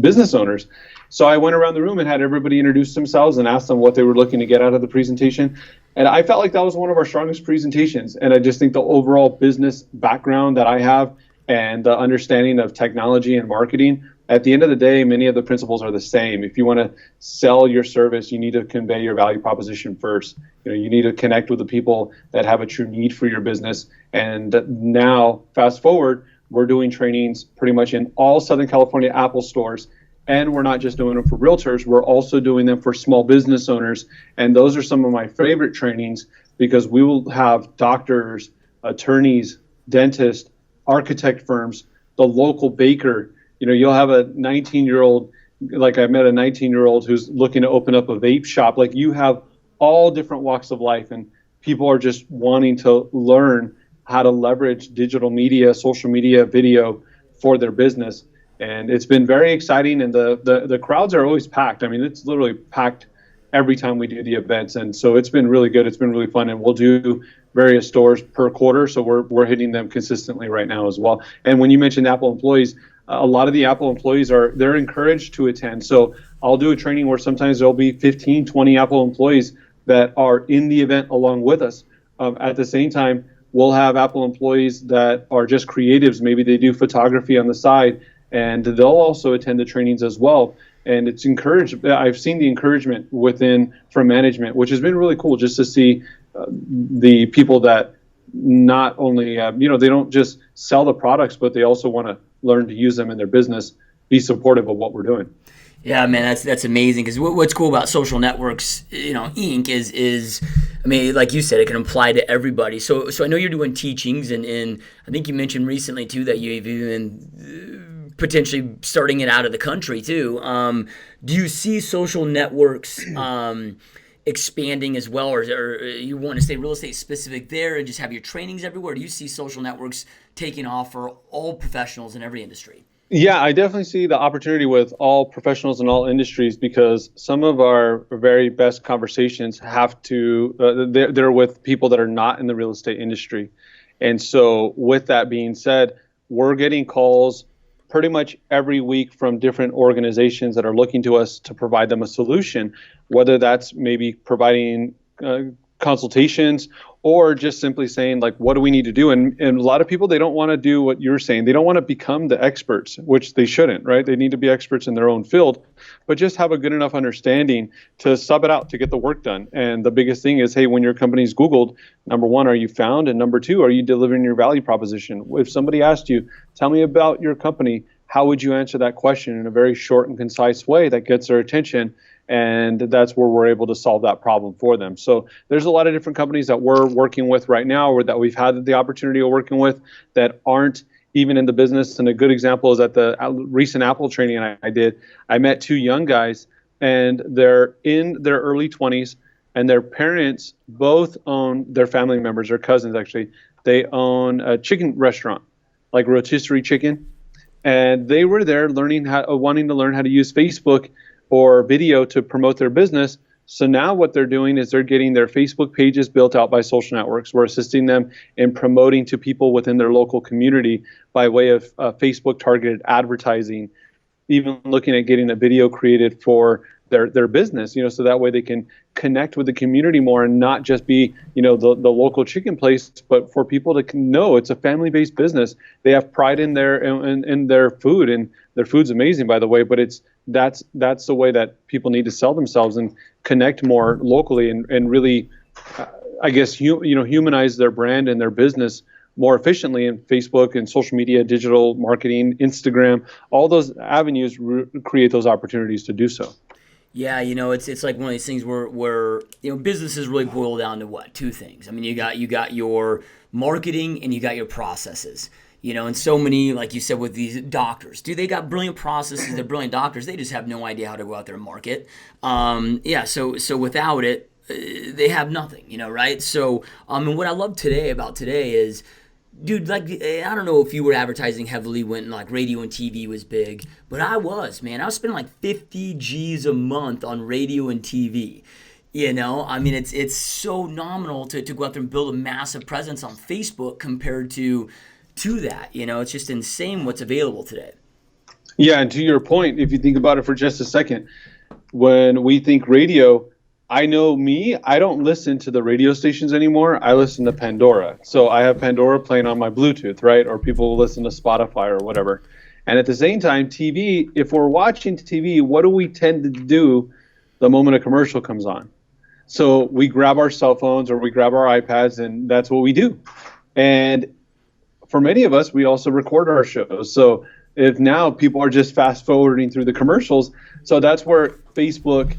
business owners. So I went around the room and had everybody introduce themselves and asked them what they were looking to get out of the presentation. And I felt like that was one of our strongest presentations. And I just think the overall business background that I have and the understanding of technology and marketing, at the end of the day, many of the principles are the same. If you want to sell your service, you need to convey your value proposition first. You need to connect with the people that have a true need for your business. And now, fast forward, we're doing trainings pretty much in all Southern California Apple stores. And we're not just doing them for realtors, we're also doing them for small business owners. And those are some of my favorite trainings because we will have doctors, attorneys, dentists, architect firms, the local baker. You'll have a 19-year-old, like I met a 19-year-old who's looking to open up a vape shop. Like, you have all different walks of life, and people are just wanting to learn how to leverage digital media, social media, video for their business. And it's been very exciting, and the crowds are always packed. I mean, it's literally packed every time we do the events. And so it's been really good. It's been really fun, and we'll do various stores per quarter. So we're hitting them consistently right now as well. And when you mentioned Apple employees, a lot of the Apple employees they're encouraged to attend. So I'll do a training where sometimes there'll be 15, 20 Apple employees that are in the event along with us. At the same time, we'll have Apple employees that are just creatives. Maybe they do photography on the side, and they'll also attend the trainings as well. And it's encouraged. I've seen the encouragement from management, which has been really cool just to see the people that not only, they don't just sell the products, but they also want to learn to use them in their business, be supportive of what we're doing. Yeah, man, that's amazing. Because what's cool about Social Networks, Inc. is, I mean, like you said, it can apply to everybody. So I know you're doing teachings, and I think you mentioned recently too that you've even potentially starting it out of the country too. Do you see Social Networks expanding as well, or you want to stay real estate specific there and just have your trainings everywhere? Do you see Social Networks taking off for all professionals in every industry? Yeah, I definitely see the opportunity with all professionals in all industries, because some of our very best conversations have to, they're with people that are not in the real estate industry. And so with that being said, we're getting calls pretty much every week from different organizations that are looking to us to provide them a solution, whether that's maybe providing consultations or just simply saying, like, what do we need to do? And a lot of people, they don't want to do what you're saying. They don't want to become the experts, which they shouldn't, right? They need to be experts in their own field, but just have a good enough understanding to sub it out to get the work done. And the biggest thing is, hey, when your company's Googled, number one, are you found? And number two, are you delivering your value proposition? If somebody asked you, tell me about your company, how would you answer that question in a very short and concise way that gets their attention? And that's where we're able to solve that problem for them. So there's a lot of different companies that we're working with right now, or that we've had the opportunity of working with, that aren't even in the business. And a good example is at the recent Apple training I did. I met two young guys, and they're in their early 20s, and their parents both own, their family members, their cousins actually, they own a chicken restaurant, like rotisserie chicken. And they were there wanting to learn how to use Facebook or video to promote their business. So now what they're doing is they're getting their Facebook pages built out by social networks. We're assisting them in promoting to people within their local community by way of Facebook targeted advertising, even looking at getting a video created for their business, so that way they can connect with the community more and not just be, the local chicken place, but for people to know it's a family-based business. They have pride in their food, and their food's amazing, by the way, but that's the way that people need to sell themselves and connect more locally and really, I guess, humanize their brand and their business more efficiently in Facebook and social media, digital marketing, Instagram. All those avenues create those opportunities to do so. Yeah, it's like one of these things where businesses really boil down to what? Two things. I mean, you got your marketing and you got your processes. And so many, like you said, with these doctors, they got brilliant processes, they're brilliant doctors, they just have no idea how to go out there and market. So without it, they have nothing, right? So, and what I love about today is, dude, like, I don't know if you were advertising heavily when like radio and TV was big, but I was spending like 50 G's a month on radio and TV. I mean, it's so nominal to go out there and build a massive presence on Facebook compared to that. It's just insane what's available today. Yeah, and to your point, if you think about it for just a second, when we think radio, I know I don't listen to the radio stations anymore. I listen to Pandora. So I have Pandora playing on my Bluetooth, right? Or people will listen to Spotify or whatever. And at the same time, TV, if we're watching TV, what do we tend to do the moment a commercial comes on? So we grab our cell phones or we grab our iPads, and that's what we do. And for many of us, we also record our shows. So if now people are just fast forwarding through the commercials, so that's where Facebook,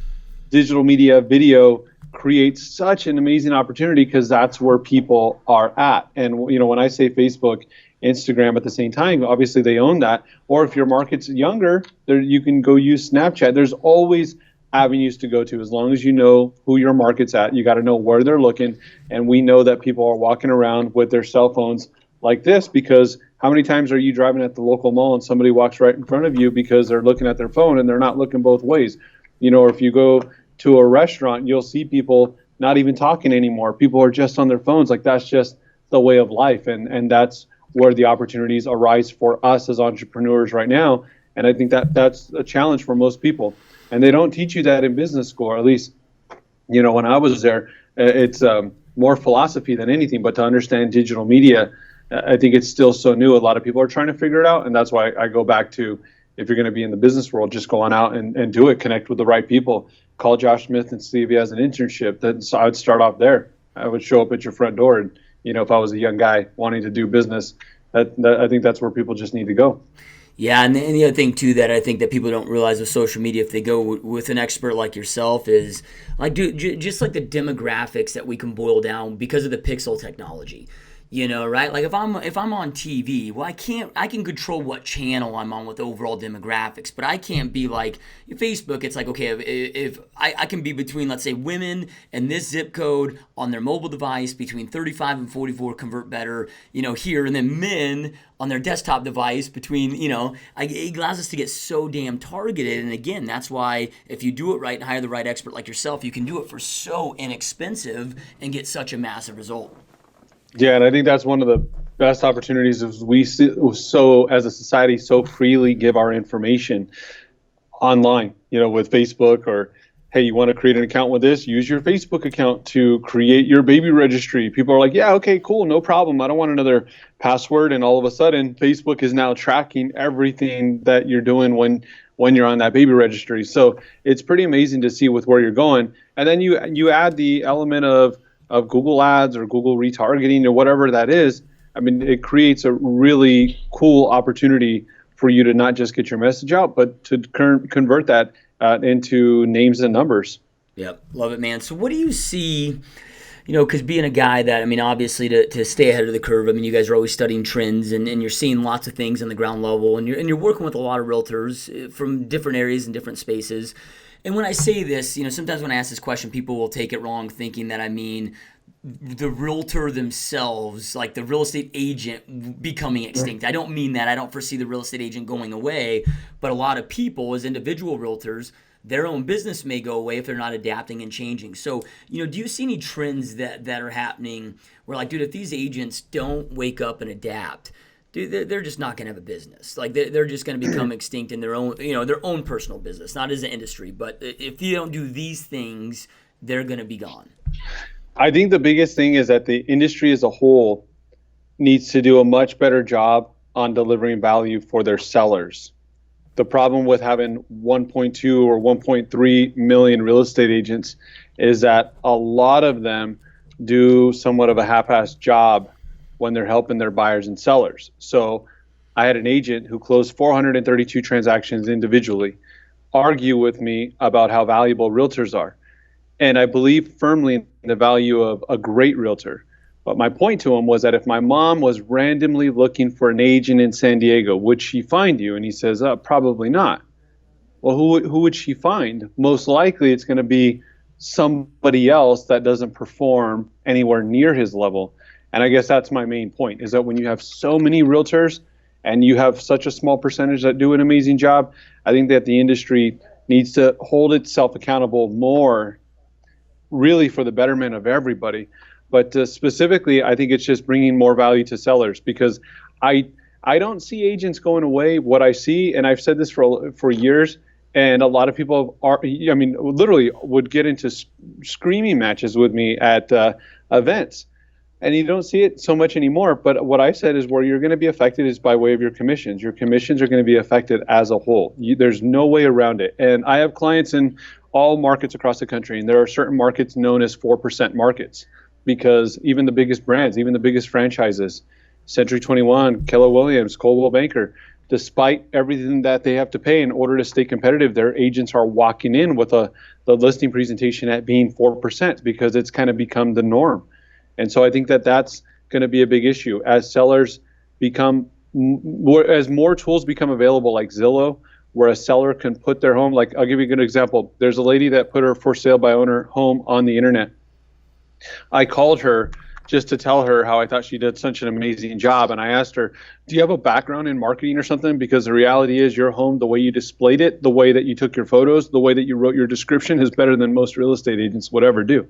digital media, video creates such an amazing opportunity, because that's where people are at. And when I say Facebook, Instagram at the same time, obviously they own that. Or if your market's younger, you can go use Snapchat. There's always avenues to go to, as long as you know who your market's at. You got to know where they're looking. And we know that people are walking around with their cell phones like this, because how many times are you driving at the local mall and somebody walks right in front of you because they're looking at their phone and they're not looking both ways? Or if you go to a restaurant, you'll see people not even talking anymore. People are just on their phones. Like, that's just the way of life. And that's where the opportunities arise for us as entrepreneurs right now. And I think that's a challenge for most people. And they don't teach you that in business school, or at least, when I was there, it's more philosophy than anything. But to understand digital media, I think it's still so new. A lot of people are trying to figure it out. And that's why I go back to, if you're going to be in the business world, just go on out and do it. Connect with the right people. Call Josh Smith and see if he has an internship. So I would start off there. I would show up at your front door. And, if I was a young guy wanting to do business, that I think that's where people just need to go. Yeah, and the other thing, too, that I think that people don't realize with social media, if they go with an expert like yourself, is, like, dude, just like the demographics that we can boil down because of the pixel technology. Right? Like if I'm on TV, well, I can control what channel I'm on with overall demographics, but I can't be like Facebook. It's like, okay, if I can be between, let's say, women and this zip code on their mobile device between 35 and 44 convert better, here, and then men on their desktop device between, it allows us to get so damn targeted. And again, that's why if you do it right and hire the right expert like yourself, you can do it for so inexpensive and get such a massive result. Yeah, and I think that's one of the best opportunities is we as a society, so freely give our information online, with Facebook, or, hey, you want to create an account with this? Use your Facebook account to create your baby registry. People are like, yeah, okay, cool, no problem. I don't want another password. And all of a sudden, Facebook is now tracking everything that you're doing when you're on that baby registry. So it's pretty amazing to see with where you're going. And then you add the element of Google Ads or Google retargeting or whatever that is. I mean, it creates a really cool opportunity for you to not just get your message out, but to convert that into names and numbers. Yep, love it, man. So what do you see, because being a guy that, obviously to stay ahead of the curve, you guys are always studying trends and you're seeing lots of things on the ground level, and you're working with a lot of realtors from different areas and different spaces. And when I say this, sometimes when I ask this question, people will take it wrong, thinking that I mean the realtor themselves, like the real estate agent becoming extinct. I don't mean that. I don't foresee the real estate agent going away, but a lot of people as individual realtors, their own business may go away if they're not adapting and changing. So, do you see any trends that are happening where, like, dude, if these agents don't wake up and adapt, dude, they're just not going to have a business. Like, they're just going to become extinct in their own personal business, not as an industry. But if you don't do these things, they're going to be gone. I think the biggest thing is that the industry as a whole needs to do a much better job on delivering value for their sellers. The problem with having 1.2 or 1.3 million real estate agents is that a lot of them do somewhat of a half-assed job when they're helping their buyers and sellers. So I had an agent who closed 432 transactions individually argue with me about how valuable realtors are. And I believe firmly in the value of a great realtor. But my point to him was that if my mom was randomly looking for an agent in San Diego, would she find you? And he says, probably not. Well, who would she find? Most likely it's going to be somebody else that doesn't perform anywhere near his level. And I guess that's my main point, is that when you have so many realtors and you have such a small percentage that do an amazing job, I think that the industry needs to hold itself accountable more, really for the betterment of everybody. But specifically, I think it's just bringing more value to sellers, because I don't see agents going away. What I see, and I've said this for years, and a lot of people literally would get into screaming matches with me at events. And you don't see it so much anymore. But what I said is where you're going to be affected is by way of your commissions. Your commissions are going to be affected as a whole. There's no way around it. And I have clients in all markets across the country. And there are certain markets known as 4% markets, because even the biggest brands, even the biggest franchises, Century 21, Keller Williams, Coldwell Banker, despite everything that they have to pay in order to stay competitive, their agents are walking in with the listing presentation at being 4%, because it's kind of become the norm. And so I think that that's going to be a big issue as sellers as more tools become available, like Zillow, where a seller can put their home. Like, I'll give you a good example. There's a lady that put her for sale by owner home on the internet. I called her just to tell her how I thought she did such an amazing job. And I asked her, do you have a background in marketing or something? Because the reality is your home, the way you displayed it, the way that you took your photos, the way that you wrote your description is better than most real estate agents would ever do.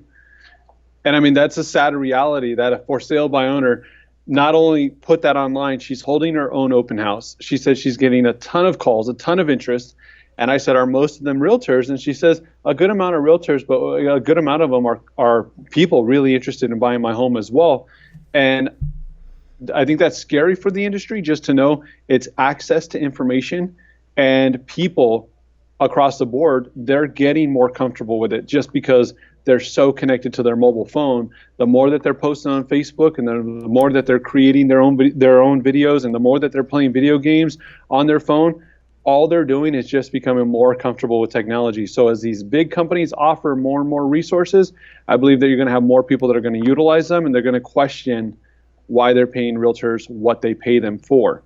And that's a sad reality that a for sale by owner not only put that online, she's holding her own open house. She says she's getting a ton of calls, a ton of interest. And I said, are most of them realtors? And she says, a good amount of realtors, but a good amount of them are people really interested in buying my home as well. And I think that's scary for the industry, just to know it's access to information, and people across the board, they're getting more comfortable with it just because they're so connected to their mobile phone. The more that they're posting on Facebook, and the more that they're creating their own videos, and the more that they're playing video games on their phone, all they're doing is just becoming more comfortable with technology. So as these big companies offer more and more resources, I believe that you're going to have more people that are going to utilize them, and they're going to question why they're paying realtors what they pay them for.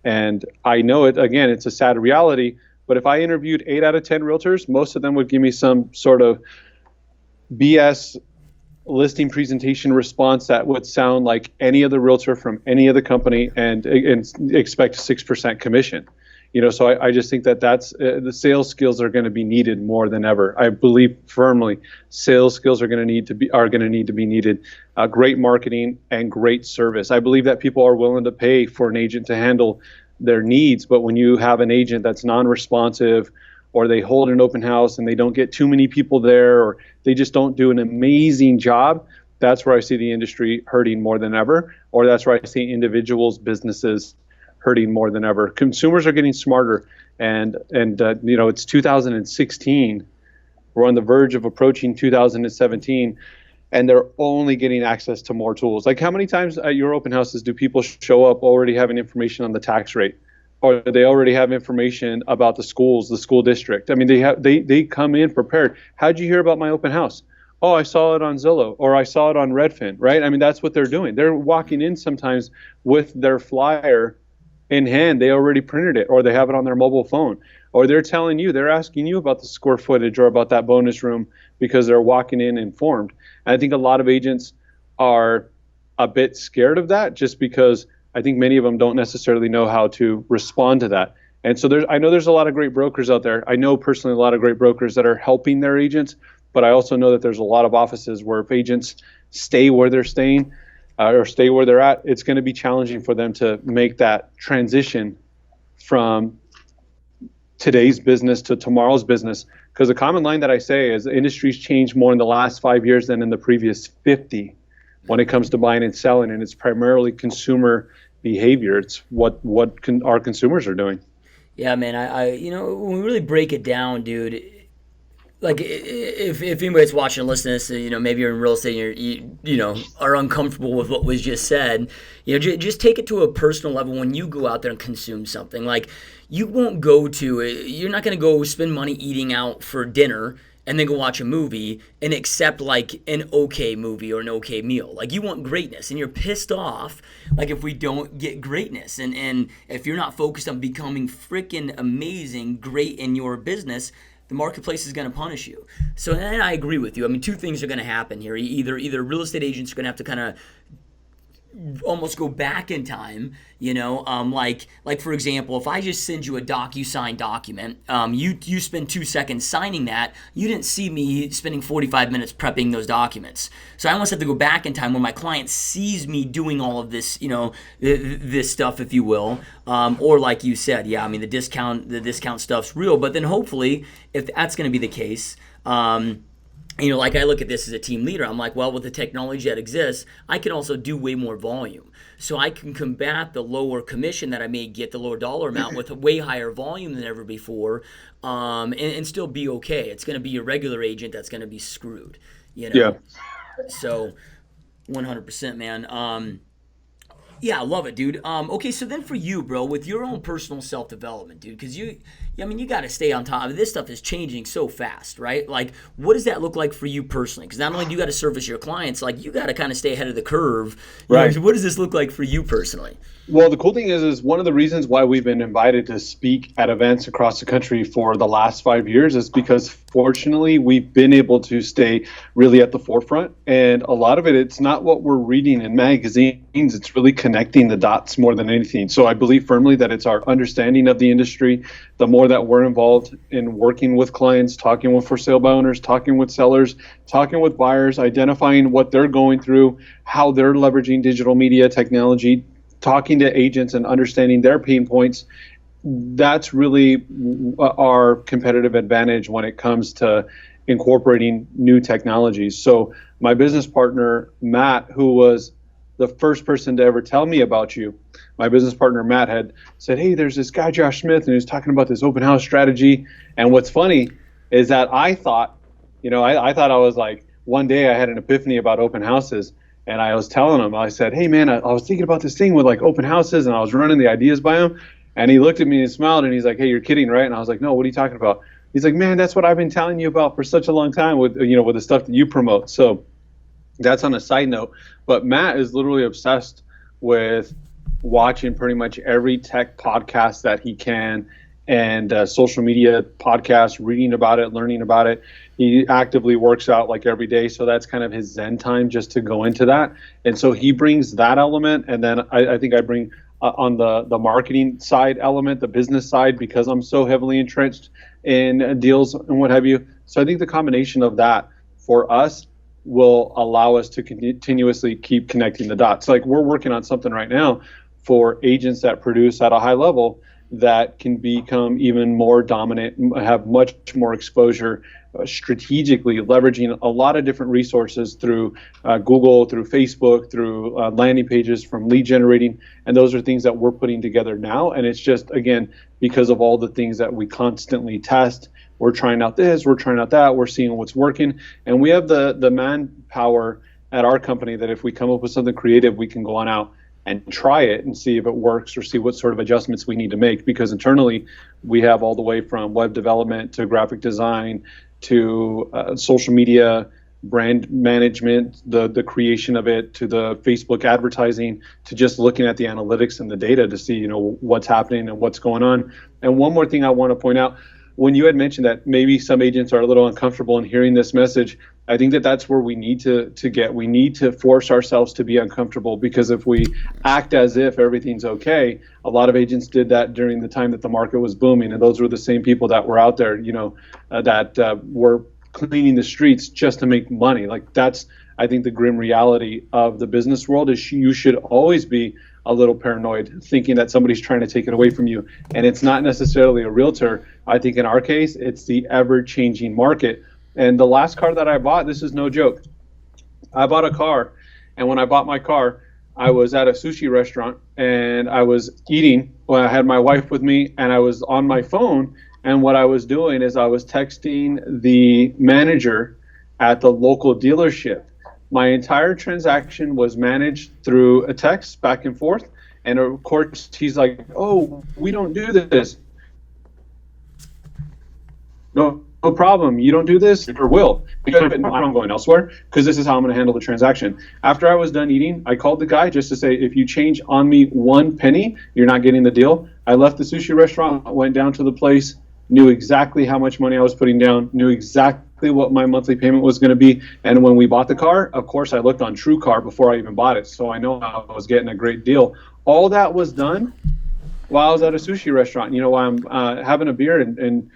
And I know it, again, it's a sad reality, but if I interviewed 8 out of 10 realtors, most of them would give me some sort of BS listing presentation response that would sound like any other realtor from any other company, and expect 6% commission. So I just think that that's the sales skills are going to be needed more than ever. I believe firmly sales skills are going to need to be needed. Great marketing and great service. I believe that people are willing to pay for an agent to handle their needs, but when you have an agent that's non-responsive, or they hold an open house and they don't get too many people there, or they just don't do an amazing job, that's where I see the industry hurting more than ever, or that's where I see individuals, businesses hurting more than ever. Consumers are getting smarter, and it's 2016. We're on the verge of approaching 2017, and they're only getting access to more tools. Like, how many times at your open houses do people show up already having information on the tax rate, or they already have information about the schools, the school district. I mean, they come in prepared. How'd you hear about my open house? Oh, I saw it on Zillow, or I saw it on Redfin, right? I mean, that's what they're doing. They're walking in sometimes with their flyer in hand. They already printed it, or they have it on their mobile phone, or they're asking you about the square footage or about that bonus room because they're walking in informed. And I think a lot of agents are a bit scared of that, just because I think many of them don't necessarily know how to respond to that. And so I know there's a lot of great brokers out there. I know personally a lot of great brokers that are helping their agents, but I also know that there's a lot of offices where if agents stay where they're staying, or stay where they're at, it's going to be challenging for them to make that transition from today's business to tomorrow's business. Because the common line that I say is the industry's changed more in the last 5 years than in the previous 50 when it comes to buying and selling, and it's primarily consumer behavior. It's what our consumers are doing. Yeah, man. I when we really break it down, dude, like if anybody's watching and listening to this, maybe you're in real estate and you are uncomfortable with what was just said, just take it to a personal level. When you go out there and consume something, like you're not going to go spend money eating out for dinner and then go watch a movie and accept like an okay movie or an okay meal. Like you want greatness, and you're pissed off like if we don't get greatness, and if you're not focused on becoming freaking amazing, great in your business, the marketplace is going to punish you. So, and I agree with you. I mean, two things are going to happen here. Either real estate agents are going to have to kind of almost go back in time, like for example, if I just send you a DocuSign document, you spend 2 seconds signing that, you didn't see me spending 45 minutes prepping those documents. So I almost have to go back in time when my client sees me doing all of this, this stuff, if you will, or like you said, yeah, I mean the discount stuff's real, but then hopefully if that's going to be the case, like I look at this as a team leader, I'm like, well, with the technology that exists, I can also do way more volume. So I can combat the lower commission that I may get, the lower dollar amount, with a way higher volume than ever before, and still be okay. It's going to be your regular agent that's going to be screwed, Yeah. So 100%, man. Yeah, I love it, dude. Okay, so then for you, bro, with your own personal self-development, dude, because you got to stay on top of this. Stuff is changing so fast, right? Like, what does that look like for you personally? Because not only do you got to service your clients, like, you got to kind of stay ahead of the curve. Right. What does this look like for you personally? Well, the cool thing is one of the reasons why we've been invited to speak at events across the country for the last 5 years is because fortunately we've been able to stay really at the forefront. And a lot of it's not what we're reading in magazines, it's really connecting the dots more than anything. So I believe firmly that it's our understanding of the industry. The more that we're involved in working with clients, talking with for sale by owners, talking with sellers, talking with buyers, identifying what they're going through, how they're leveraging digital media technology, talking to agents and understanding their pain points, that's really our competitive advantage when it comes to incorporating new technologies. So my business partner, Matt, who was the first person to ever tell me about you, my business partner, Matt, had said, hey, there's this guy, Josh Smith, and he was talking about this open house strategy. And what's funny is that I thought, I thought I was like, one day I had an epiphany about open houses. And I was telling him, I said, hey, man, I was thinking about this thing with like open houses, and I was running the ideas by him. And he looked at me and smiled, and he's like, hey, you're kidding, right? And I was like, no, what are you talking about? He's like, man, that's what I've been telling you about for such a long time with the stuff that you promote. So that's on a side note. But Matt is literally obsessed with watching pretty much every tech podcast that he can, and social media podcasts, reading about it, learning about it. He actively works out like every day, so that's kind of his zen time, just to go into that. And so he brings that element, and then I think I bring on the marketing side element, the business side, because I'm so heavily entrenched in deals and what have you. So I think the combination of that for us will allow us to continuously keep connecting the dots. Like, we're working on something right now for agents that produce at a high level that can become even more dominant, have much more exposure, strategically leveraging a lot of different resources through Google, through Facebook, through landing pages, from lead generating. And those are things that we're putting together now. And it's just, again, because of all the things that we constantly test. We're trying out this, we're trying out that, we're seeing what's working. And we have the manpower at our company that if we come up with something creative, we can go on out and try it and see if it works or see what sort of adjustments we need to make, because internally we have all the way from web development to graphic design to social media, brand management, the creation of it, to the Facebook advertising, to just looking at the analytics and the data to see, what's happening and what's going on. And one more thing I want to point out, when you had mentioned that maybe some agents are a little uncomfortable in hearing this message, I think that that's where we need to get. We need to force ourselves to be uncomfortable, because if we act as if everything's okay, a lot of agents did that during the time that the market was booming, and those were the same people that were out there, that were cleaning the streets just to make money. Like, that's, I think, the grim reality of the business world is you should always be a little paranoid, thinking that somebody's trying to take it away from you. And it's not necessarily a realtor. I think in our case, it's the ever-changing market. And the last car that I bought, this is no joke. I bought a car, and when I bought my car, I was at a sushi restaurant, and I was eating when I had my wife with me, and I was on my phone. And what I was doing is I was texting the manager at the local dealership. My entire transaction was managed through a text back and forth. And of course, he's like, "Oh, we don't do this." No problem. You don't do this, or will. Because I'm going elsewhere, because this is how I'm going to handle the transaction. After I was done eating, I called the guy just to say, if you change on me 1 penny, you're not getting the deal. I left the sushi restaurant, went down to the place, knew exactly how much money I was putting down, knew exactly what my monthly payment was going to be. And when we bought the car, of course, I looked on TrueCar before I even bought it, so I know I was getting a great deal. All that was done while I was at a sushi restaurant, while I'm having a beer and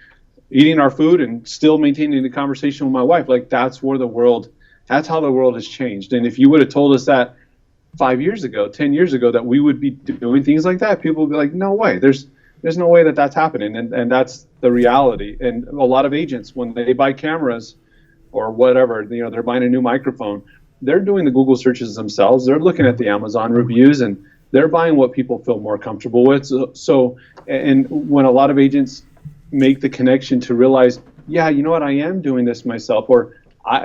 eating our food and still maintaining the conversation with my wife. Like, that's how the world has changed. And if you would have told us that 5 years ago, 10 years ago, that we would be doing things like that, people would be like, no way, there's no way that that's happening. And that's the reality. And a lot of agents, when they buy cameras or whatever, they're buying a new microphone, they're doing the Google searches themselves. They're looking at the Amazon reviews, and they're buying what people feel more comfortable with. So and when a lot of agents make the connection to realize, yeah, you know what, I am doing this myself, or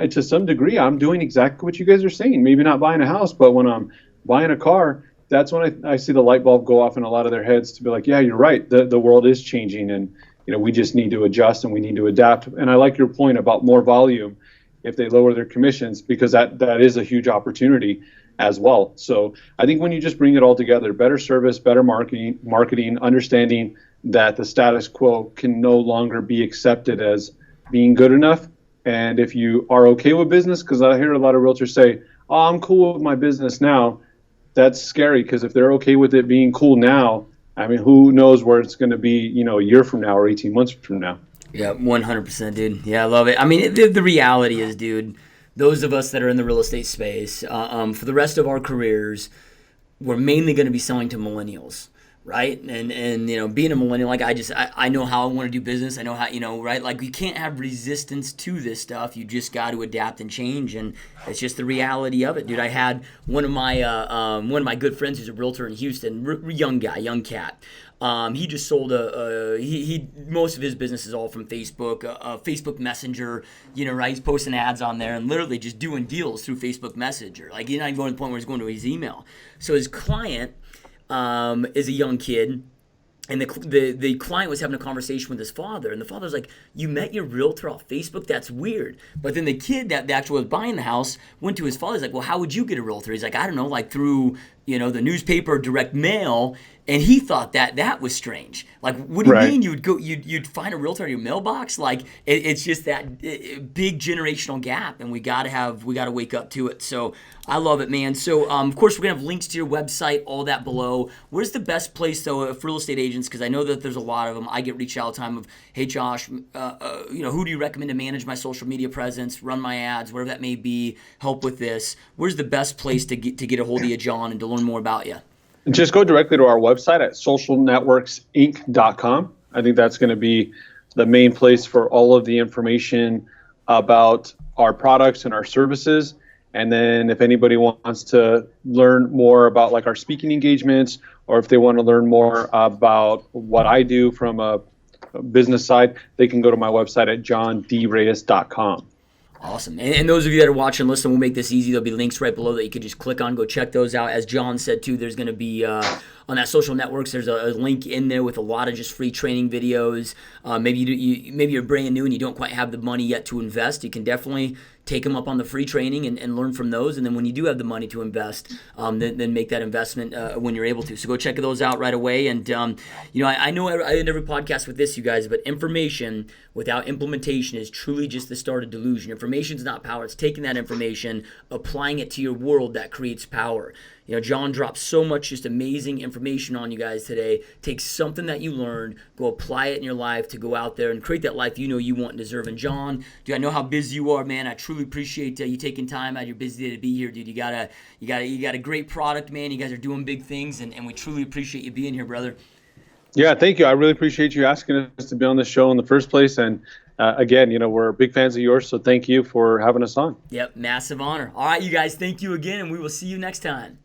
to some degree, I'm doing exactly what you guys are saying. Maybe not buying a house, but when I'm buying a car, that's when I see the light bulb go off in a lot of their heads to be like, yeah, you're right. The world is changing, and we just need to adjust and we need to adapt. And I like your point about more volume if they lower their commissions, because that is a huge opportunity as well. So I think when you just bring it all together, better service, better marketing, understanding that the status quo can no longer be accepted as being good enough. And if you are okay with business, because I hear a lot of realtors say, "Oh, I'm cool with my business now," that's scary, because if they're okay with it being cool now, I mean, who knows where it's going to be, a year from now or 18 months from now. Yeah, 100%, dude. Yeah, I love it. I mean, the reality is, dude, those of us that are in the real estate space, for the rest of our careers, we're mainly going to be selling to millennials. Right. And being a millennial, like I know how I want to do business. I know how, right. Like, you can't have resistance to this stuff. You just got to adapt and change. And it's just the reality of it, dude. I had one of my good friends who's a realtor in Houston, young guy, young cat. He just sold he most of his business is all from Facebook, Facebook Messenger, right? He's posting ads on there and literally just doing deals through Facebook Messenger. Like, he's not even going to the point where he's going to his email. So his client is a young kid, and the client was having a conversation with his father, and the father's like, "You met your realtor off Facebook? That's weird." But then the kid that actually was buying the house went to his father. He's like, "Well, how would you get a realtor?" He's like, "I don't know, like through the newspaper, direct mail." And he thought that was strange. Like, what do you mean you'd find a realtor in your mailbox? Like, it's just that big generational gap, and we gotta wake up to it. So I love it, man. So of course we're gonna have links to your website, all that below. Where's the best place though for real estate agents? Because I know that there's a lot of them. I get reached out all the time of, "Hey Josh, who do you recommend to manage my social media presence, run my ads, whatever that may be, help with this?" Where's the best place to get a hold of you, John, and to learn more about you? Just go directly to our website at socialnetworksinc.com. I think that's going to be the main place for all of the information about our products and our services. And then if anybody wants to learn more about like our speaking engagements, or if they want to learn more about what I do from a business side, they can go to my website at johndreyes.com. Awesome. And those of you that are watching, listen, we'll make this easy. There'll be links right below that you could just click on, go check those out. As John said, too, there's going to be on that social networks, there's a link in there with a lot of just free training videos. Maybe maybe you're brand new and you don't quite have the money yet to invest. You can definitely take them up on the free training and learn from those. And then when you do have the money to invest, then make that investment when you're able to. So go check those out right away. And, I know I end every podcast with this, you guys, but information without implementation is truly just the start of delusion. Information is not power. It's taking that information, applying it to your world that creates power. John dropped so much just amazing information on you guys today. Take something that you learned, go apply it in your life to go out there and create that life you want and deserve. And John, dude, I know how busy you are, man. I truly appreciate you taking time out of your busy day to be here, dude. You got a great product, man. You guys are doing big things, and we truly appreciate you being here, brother. Yeah, thank you. I really appreciate you asking us to be on the show in the first place. And again, we're big fans of yours, so thank you for having us on. Yep, massive honor. All right, you guys, thank you again, and we will see you next time.